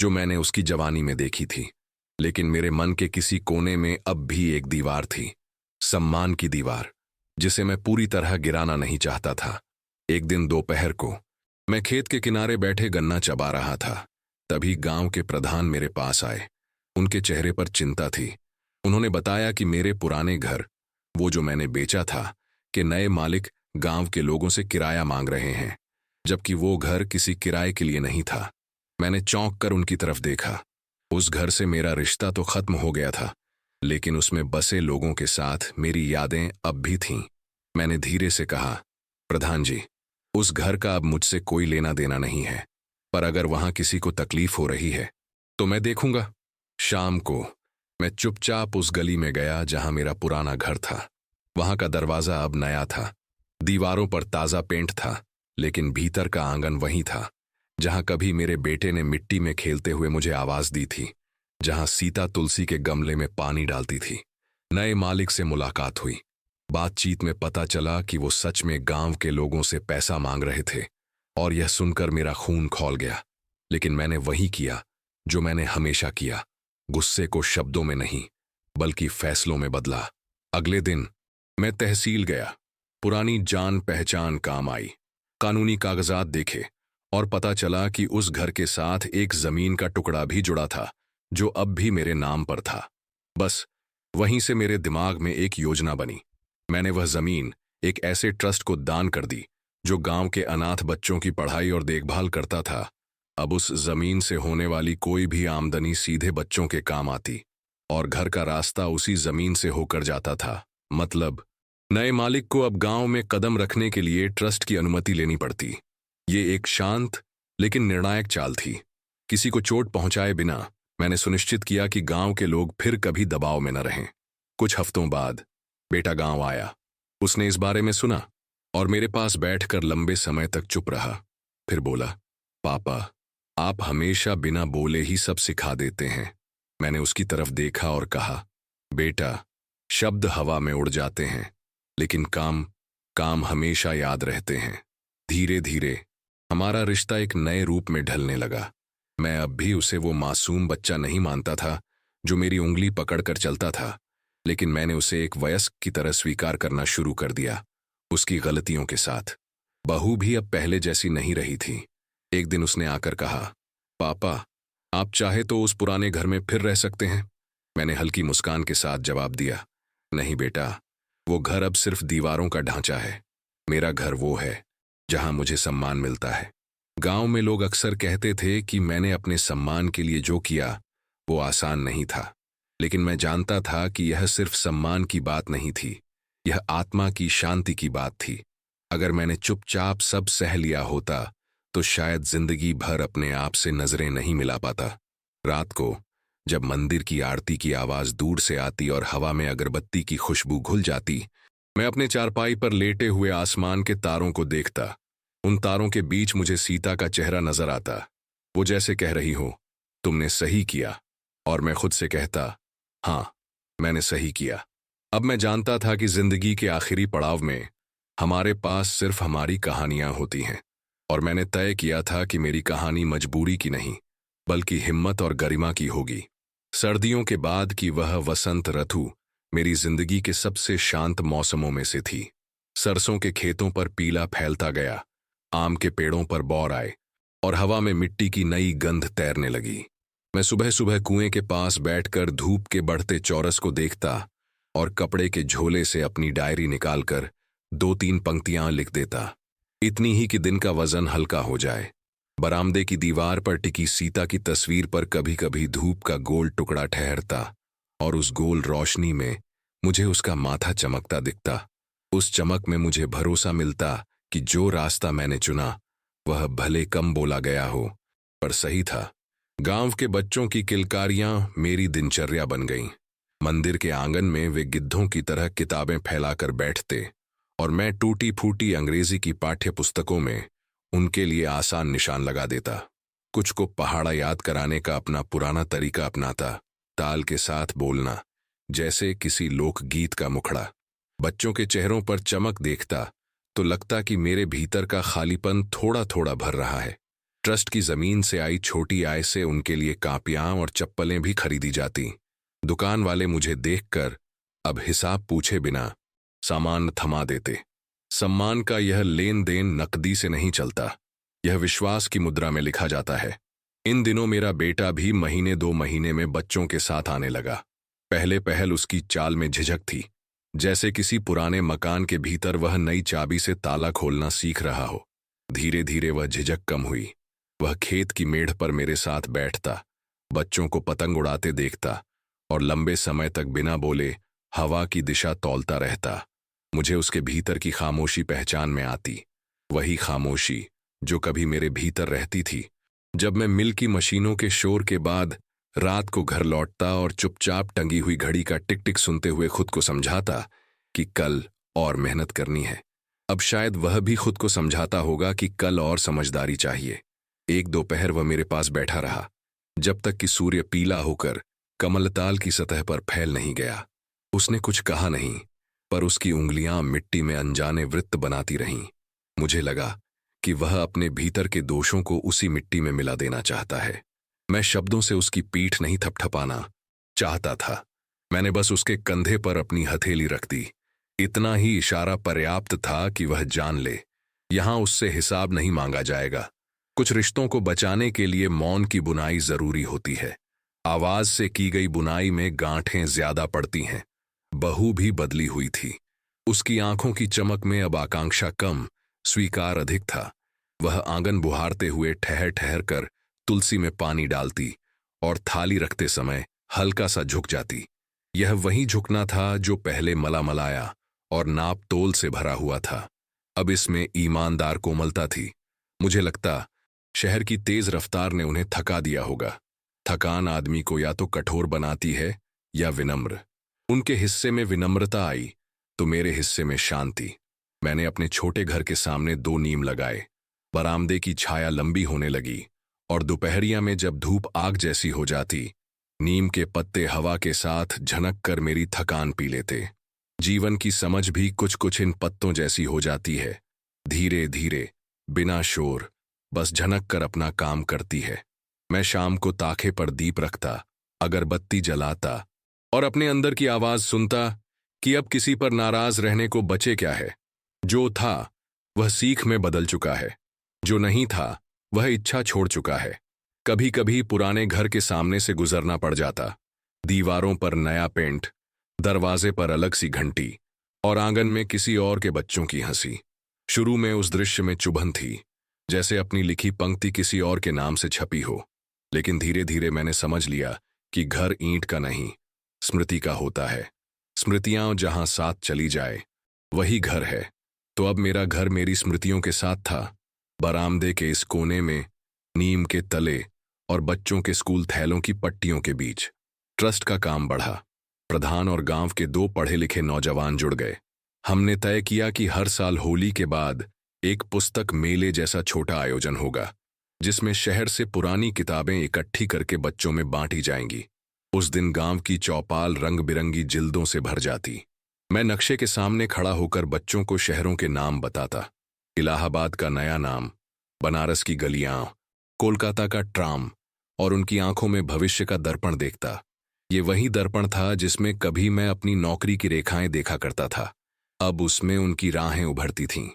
जो मैंने उसकी जवानी में देखी थी। लेकिन मेरे मन के किसी कोने में अब भी एक दीवार थी, सम्मान की दीवार, जिसे मैं पूरी तरह गिराना नहीं चाहता था। एक दिन दोपहर को मैं खेत के किनारे बैठे गन्ना चबा रहा था। तभी गांव के प्रधान मेरे पास आए। उनके चेहरे पर चिंता थी। उन्होंने बताया कि मेरे पुराने घर, वो जो मैंने बेचा था, कि नए मालिक गांव के लोगों से किराया मांग रहे हैं, जबकि वो घर किसी किराए के लिए नहीं था। मैंने चौंक कर उनकी तरफ देखा। उस घर से मेरा रिश्ता तो खत्म हो गया था, लेकिन उसमें बसे लोगों के साथ मेरी यादें अब भी थीं। मैंने धीरे से कहा, प्रधान जी, उस घर का अब मुझसे कोई लेना देना नहीं है, पर अगर वहां किसी को तकलीफ हो रही है तो मैं देखूंगा। शाम को मैं चुपचाप उस गली में गया जहां मेरा पुराना घर था। वहां का दरवाजा अब नया था, दीवारों पर ताजा पेंट था, लेकिन भीतर का आंगन वही था जहां कभी मेरे बेटे ने मिट्टी में खेलते हुए मुझे आवाज दी थी, जहां सीता तुलसी के गमले में पानी डालती थी। नए मालिक से मुलाकात हुई। बातचीत में पता चला कि वो सच में गांव के लोगों से पैसा मांग रहे थे, और यह सुनकर मेरा खून खौल गया। लेकिन मैंने वही किया जो मैंने हमेशा किया, गुस्से को शब्दों में नहीं बल्कि फैसलों में बदला। अगले दिन मैं तहसील गया। पुरानी जान पहचान काम आई। कानूनी कागजात देखे और पता चला कि उस घर के साथ एक जमीन का टुकड़ा भी जुड़ा था जो अब भी मेरे नाम पर था। बस वहीं से मेरे दिमाग में एक योजना बनी। मैंने वह जमीन एक ऐसे ट्रस्ट को दान कर दी जो गांव के अनाथ बच्चों की पढ़ाई और देखभाल करता था। अब उस जमीन से होने वाली कोई भी आमदनी सीधे बच्चों के काम आती और घर का रास्ता उसी जमीन से होकर जाता था। मतलब नए मालिक को अब गांव में कदम रखने के लिए ट्रस्ट की अनुमति लेनी पड़ती। ये एक शांत लेकिन निर्णायक चाल थी। किसी को चोट पहुंचाए बिना मैंने सुनिश्चित किया कि गांव के लोग फिर कभी दबाव में न रहें। कुछ हफ्तों बाद बेटा गांव आया। उसने इस बारे में सुना और मेरे पास बैठकर लंबे समय तक चुप रहा। फिर बोला, पापा, आप हमेशा बिना बोले ही सब सिखा देते हैं। मैंने उसकी तरफ देखा और कहा, बेटा, शब्द हवा में उड़ जाते हैं, लेकिन काम हमेशा याद रहते हैं। धीरे धीरे हमारा रिश्ता एक नए रूप में ढलने लगा। मैं अब भी उसे वो मासूम बच्चा नहीं मानता था जो मेरी उंगली पकड़कर चलता था, लेकिन मैंने उसे एक वयस्क की तरह स्वीकार करना शुरू कर दिया, उसकी गलतियों के साथ। बहू भी अब पहले जैसी नहीं रही थी। एक दिन उसने आकर कहा, पापा, आप चाहे तो उस पुराने घर में फिर रह सकते हैं। मैंने हल्की मुस्कान के साथ जवाब दिया, नहीं बेटा, वो घर अब सिर्फ दीवारों का ढांचा है। मेरा घर वो है जहां मुझे सम्मान मिलता है। गांव में लोग अक्सर कहते थे कि मैंने अपने सम्मान के लिए जो किया वो आसान नहीं था, लेकिन मैं जानता था कि यह सिर्फ सम्मान की बात नहीं थी, यह आत्मा की शांति की बात थी। अगर मैंने चुपचाप सब सह लिया होता तो शायद जिंदगी भर अपने आप से नजरें नहीं मिला पाता। रात को जब मंदिर की आरती की आवाज दूर से आती और हवा में अगरबत्ती की खुशबू घुल जाती, मैं अपने चारपाई पर लेटे हुए आसमान के तारों को देखता। उन तारों के बीच मुझे सीता का चेहरा नजर आता, वो जैसे कह रही हो, तुमने सही किया। और मैं खुद से कहता, हाँ, मैंने सही किया। अब मैं जानता था कि जिंदगी के आखिरी पड़ाव में हमारे पास सिर्फ हमारी कहानियां होती हैं, और मैंने तय किया था कि मेरी कहानी मजबूरी की नहीं, बल्कि हिम्मत और गरिमा की होगी। सर्दियों के बाद की वह वसंत ऋतु मेरी जिंदगी के सबसे शांत मौसमों में से थी। सरसों के खेतों पर पीला फैलता गया, आम के पेड़ों पर बौर आए, और हवा में मिट्टी की नई गंध तैरने लगी। मैं सुबह सुबह कुएं के पास बैठकर धूप के बढ़ते चौरस को देखता और कपड़े के झोले से अपनी डायरी निकालकर 2-3 पंक्तियां लिख देता, इतनी ही कि दिन का वजन हल्का हो जाए। बरामदे की दीवार पर टिकी सीता की तस्वीर पर कभी कभी धूप का गोल टुकड़ा ठहरता, और उस गोल रोशनी में मुझे उसका माथा चमकता दिखता। उस चमक में मुझे भरोसा मिलता कि जो रास्ता मैंने चुना वह भले कम बोला गया हो, पर सही था। गांव के बच्चों की किलकारियां मेरी दिनचर्या बन गईं। मंदिर के आंगन में वे गिद्धों की तरह किताबें फैलाकर बैठते, और मैं टूटी फूटी अंग्रेजी की पाठ्य पुस्तकों में उनके लिए आसान निशान लगा देता। कुछ को पहाड़ा याद कराने का अपना पुराना तरीका अपनाता, ताल के साथ बोलना जैसे किसी लोकगीत का मुखड़ा। बच्चों के चेहरों पर चमक देखता तो लगता कि मेरे भीतर का खालीपन थोड़ा थोड़ा भर रहा है। ट्रस्ट की जमीन से आई छोटी आय से उनके लिए कापियां और चप्पलें भी खरीदी जाती। दुकान वाले मुझे देखकर अब हिसाब पूछे बिना सामान थमा देते। सम्मान का यह लेन देन नकदी से नहीं चलता, यह विश्वास की मुद्रा में लिखा जाता है। इन दिनों मेरा बेटा भी महीने 2 महीने में बच्चों के साथ आने लगा। पहले पहल उसकी चाल में झिझक थी, जैसे किसी पुराने मकान के भीतर वह नई चाबी से ताला खोलना सीख रहा हो। धीरे धीरे वह झिझक कम हुई। वह खेत की मेढ़ पर मेरे साथ बैठता, बच्चों को पतंग उड़ाते देखता और लंबे समय तक बिना बोले हवा की दिशा तौलता रहता। मुझे उसके भीतर की खामोशी पहचान में आती, वही खामोशी जो कभी मेरे भीतर रहती थी जब मैं मिल की मशीनों के शोर के बाद रात को घर लौटता और चुपचाप टंगी हुई घड़ी का टिक टिक सुनते हुए खुद को समझाता कि कल और मेहनत करनी है। अब शायद वह भी खुद को समझाता होगा कि कल और समझदारी चाहिए। एक दोपहर वह मेरे पास बैठा रहा, जब तक कि सूर्य पीला होकर कमलताल की सतह पर फैल नहीं गया। उसने कुछ कहा नहीं, पर उसकी उंगलियां मिट्टी में अनजाने वृत्त बनाती रहीं। मुझे लगा कि वह अपने भीतर के दोषों को उसी मिट्टी में मिला देना चाहता है। मैं शब्दों से उसकी पीठ नहीं थपथपाना चाहता था, मैंने बस उसके कंधे पर अपनी हथेली रख दी। इतना ही इशारा पर्याप्त था कि वह जान ले, यहां उससे हिसाब नहीं मांगा जाएगा। कुछ रिश्तों को बचाने के लिए मौन की बुनाई जरूरी होती है। आवाज से की गई बुनाई में गांठें ज्यादा पड़ती हैं। बहू भी बदली हुई थी। उसकी आंखों की चमक में अब आकांक्षा कम, स्वीकार अधिक था। वह आंगन बुहारते हुए ठहर ठहर कर तुलसी में पानी डालती और थाली रखते समय हल्का सा झुक जाती। यह वही झुकना था जो पहले मला मलाया और नाप तोल से भरा हुआ था। अब इसमें ईमानदार कोमलता थी। मुझे लगता शहर की तेज रफ्तार ने उन्हें थका दिया होगा। थकान आदमी को या तो कठोर बनाती है या विनम्र। उनके हिस्से में विनम्रता आई तो मेरे हिस्से में शांति। मैंने अपने छोटे घर के सामने 2 नीम लगाए। बरामदे की छाया लंबी होने लगी और दोपहरिया में जब धूप आग जैसी हो जाती, नीम के पत्ते हवा के साथ झनक कर मेरी थकान पी लेते। जीवन की समझ भी कुछ कुछ इन पत्तों जैसी हो जाती है, धीरे धीरे, बिना शोर, बस झनक कर अपना काम करती है। मैं शाम को ताखे पर दीप रखता, अगरबत्ती जलाता और अपने अंदर की आवाज सुनता कि अब किसी पर नाराज रहने को बचे क्या है। जो था वह सीख में बदल चुका है, जो नहीं था वह इच्छा छोड़ चुका है। कभी कभी पुराने घर के सामने से गुजरना पड़ जाता। दीवारों पर नया पेंट, दरवाजे पर अलग सी घंटी और आंगन में किसी और के बच्चों की हंसी। शुरू में उस दृश्य में चुभन थी, जैसे अपनी लिखी पंक्ति किसी और के नाम से छपी हो। लेकिन धीरे धीरे मैंने समझ लिया कि घर ईंट का नहीं, स्मृति का होता है। स्मृतियां जहां साथ चली जाए वही घर है। तो अब मेरा घर मेरी स्मृतियों के साथ था, बरामदे के इस कोने में, नीम के तले और बच्चों के स्कूल थैलों की पट्टियों के बीच। ट्रस्ट का काम बढ़ा। प्रधान और गांव के 2 पढ़े लिखे नौजवान जुड़ गए। हमने तय किया कि हर साल होली के बाद एक पुस्तक मेले जैसा छोटा आयोजन होगा, जिसमें शहर से पुरानी किताबें इकट्ठी करके बच्चों में बांटी जाएंगी। उस दिन गांव की चौपाल रंग बिरंगी जिल्दों से भर जाती। मैं नक्शे के सामने खड़ा होकर बच्चों को शहरों के नाम बताता। इलाहाबाद का नया नाम, बनारस की गलियां, कोलकाता का ट्राम, और उनकी आंखों में भविष्य का दर्पण देखता। ये वही दर्पण था जिसमें कभी मैं अपनी नौकरी की रेखाएं देखा करता था। अब उसमें उनकी राहें उभरती थीं।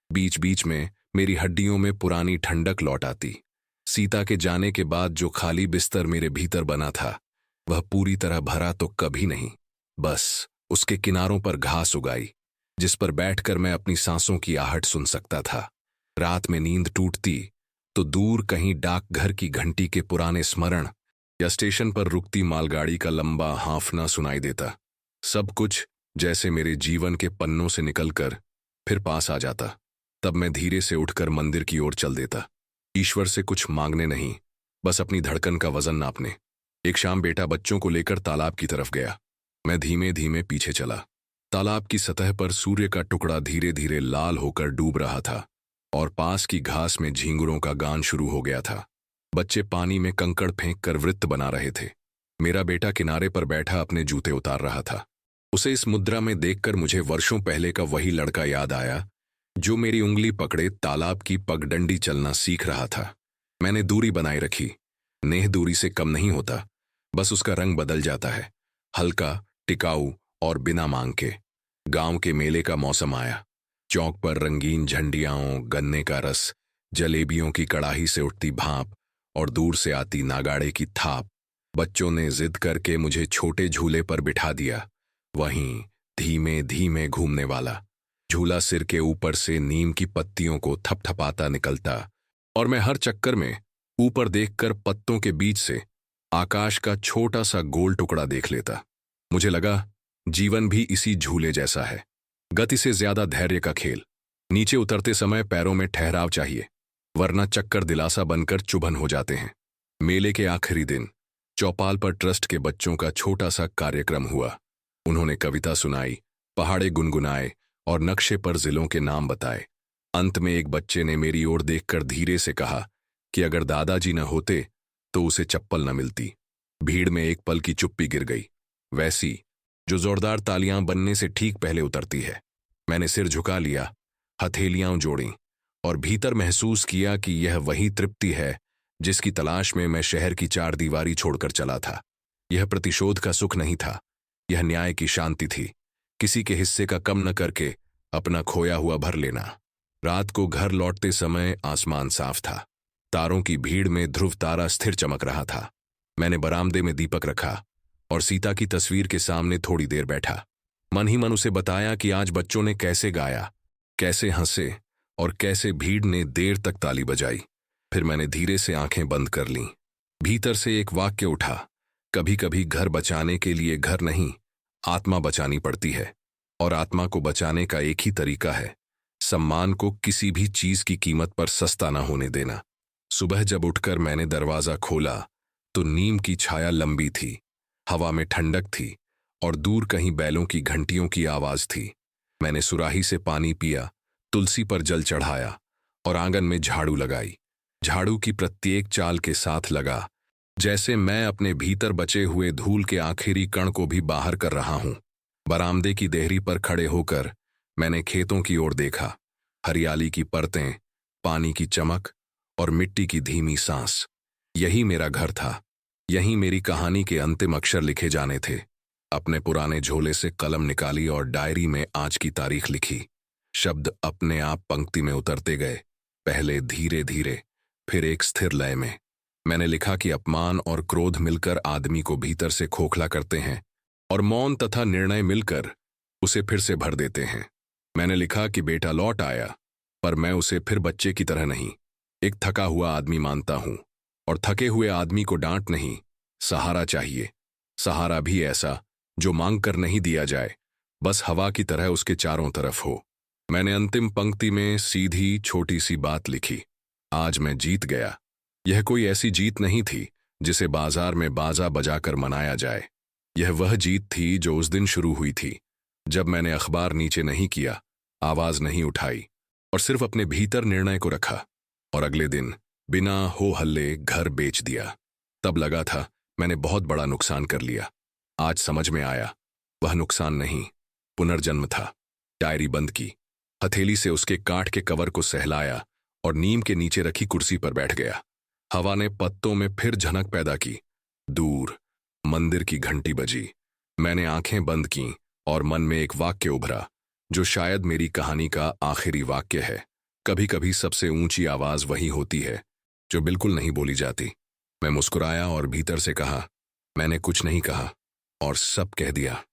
बीच बीच में मेरी हड्डियों में पुरानी ठंडक लौट आती। सीता के जाने के बाद जो खाली बिस्तर मेरे भीतर बना था, वह पूरी तरह भरा तो कभी नहीं। बस उसके किनारों पर घास उगाई, जिस पर बैठकर मैं अपनी सांसों की आहट सुन सकता था। रात में नींद टूटती तो दूर कहीं डाकघर की घंटी के पुराने स्मरण या स्टेशन पर रुकती मालगाड़ी का लंबा हांफना सुनाई देता। सब कुछ जैसे मेरे जीवन के पन्नों से निकलकर फिर पास आ जाता। तब मैं धीरे से उठकर मंदिर की ओर चल देता, ईश्वर से कुछ मांगने नहीं, बस अपनी धड़कन का वजन नापने। एक शाम बेटा बच्चों को लेकर तालाब की तरफ गया। मैं धीमे धीमे पीछे चला। तालाब की सतह पर सूर्य का टुकड़ा धीरे धीरे लाल होकर डूब रहा था और पास की घास में झींगुरों का गान शुरू हो गया था। बच्चे पानी में कंकड़ फेंक कर वृत्त बना रहे थे। मेरा बेटा किनारे पर बैठा अपने जूते उतार रहा था। उसे इस मुद्रा में देखकर मुझे वर्षों पहले का वही लड़का याद आया, जो मेरी उंगली पकड़े तालाब की पगडंडी चलना सीख रहा था। मैंने दूरी बनाए रखी। नेह दूरी से कम नहीं होता, बस उसका रंग बदल जाता है, हल्का, टिकाऊ और बिना मांग के। गांव के मेले का मौसम आया। चौक पर रंगीन झंडियाओं, गन्ने का रस, जलेबियों की कड़ाही से उठती भाप और दूर से आती नागाड़े की थाप। बच्चों ने जिद करके मुझे छोटे झूले पर बिठा दिया, वहीं धीमे धीमे घूमने वाला। झूला सिर के ऊपर से नीम की पत्तियों को थपथपाता निकलता और मैं हर चक्कर में ऊपर देखकर पत्तों के बीच से आकाश का छोटा सा गोल टुकड़ा देख लेता। मुझे लगा जीवन भी इसी झूले जैसा है, गति से ज्यादा धैर्य का खेल। नीचे उतरते समय पैरों में ठहराव चाहिए, वरना चक्कर दिलासा बनकर चुभन हो जाते हैं। मेले के आखिरी दिन चौपाल पर ट्रस्ट के बच्चों का छोटा सा कार्यक्रम हुआ। उन्होंने कविता सुनाई, पहाड़े गुनगुनाए और नक्शे पर जिलों के नाम बताए। अंत में एक बच्चे ने मेरी ओर देखकर धीरे से कहा कि अगर दादाजी न होते तो उसे चप्पल न मिलती। भीड़ में एक पल की चुप्पी गिर गई, वैसी जो जोरदार तालियां बनने से ठीक पहले उतरती है। मैंने सिर झुका लिया, हथेलियां जोड़ी और भीतर महसूस किया कि यह वही तृप्ति है जिसकी तलाश में मैं शहर की 4 दीवारी छोड़कर चला था। यह प्रतिशोध का सुख नहीं था, यह न्याय की शांति थी। किसी के हिस्से का कम न करके अपना खोया हुआ भर लेना। रात को घर लौटते समय आसमान साफ था। तारों की भीड़ में ध्रुव तारा स्थिर चमक रहा था। मैंने बरामदे में दीपक रखा और सीता की तस्वीर के सामने थोड़ी देर बैठा। मन ही मन उसे बताया कि आज बच्चों ने कैसे गाया, कैसे हंसे और कैसे भीड़ ने देर तक ताली बजाई। फिर मैंने धीरे से आंखें बंद कर लीं। भीतर से एक वाक्य उठा, कभी कभी घर बचाने के लिए घर नहीं, आत्मा बचानी पड़ती है। और आत्मा को बचाने का एक ही तरीका है, सम्मान को किसी भी चीज की कीमत पर सस्ता न होने देना। सुबह जब उठकर मैंने दरवाजा खोला तो नीम की छाया लंबी थी, हवा में ठंडक थी और दूर कहीं बैलों की घंटियों की आवाज थी। मैंने सुराही से पानी पिया, तुलसी पर जल चढ़ाया और आंगन में झाड़ू लगाई। झाड़ू की प्रत्येक चाल के साथ लगा जैसे मैं अपने भीतर बचे हुए धूल के आखिरी कण को भी बाहर कर रहा हूं। बरामदे की देहरी पर खड़े होकर मैंने खेतों की ओर देखा। हरियाली की परतें, पानी की चमक और मिट्टी की धीमी सांस। यही मेरा घर था, यहीं मेरी कहानी के अंतिम अक्षर लिखे जाने थे। अपने पुराने झोले से कलम निकाली और डायरी में आज की तारीख लिखी। शब्द अपने आप पंक्ति में उतरते गए, पहले धीरे धीरे, फिर एक स्थिर लय में। मैंने लिखा कि अपमान और क्रोध मिलकर आदमी को भीतर से खोखला करते हैं और मौन तथा निर्णय मिलकर उसे फिर से भर देते हैं। मैंने लिखा कि बेटा लौट आया, पर मैं उसे फिर बच्चे की तरह नहीं, एक थका हुआ आदमी मानता हूं। और थके हुए आदमी को डांट नहीं, सहारा चाहिए। सहारा भी ऐसा जो मांग कर नहीं दिया जाए, बस हवा की तरह उसके चारों तरफ हो। मैंने अंतिम पंक्ति में सीधी छोटी सी बात लिखी, आज मैं जीत गया। यह कोई ऐसी जीत नहीं थी जिसे बाजार में बाजा बजाकर मनाया जाए। यह वह जीत थी जो उस दिन शुरू हुई थी, जब मैंने अखबार नीचे नहीं किया, आवाज नहीं उठाई और सिर्फ अपने भीतर निर्णय को रखा। और अगले दिन बिना हो हल्ले घर बेच दिया। तब लगा था मैंने बहुत बड़ा नुकसान कर लिया। आज समझ में आया, वह नुकसान नहीं, पुनर्जन्म था। डायरी बंद की, हथेली से उसके काठ के कवर को सहलाया और नीम के नीचे रखी कुर्सी पर बैठ गया। हवा ने पत्तों में फिर झनक पैदा की। दूर मंदिर की घंटी बजी। मैंने आंखें बंद कीं और मन में एक वाक्य उभरा, जो शायद मेरी कहानी का आखिरी वाक्य है। कभी कभी सबसे ऊंची आवाज वही होती है जो बिल्कुल नहीं बोली जाती। मैं मुस्कुराया और भीतर से कहा, मैंने कुछ नहीं कहा और सब कह दिया।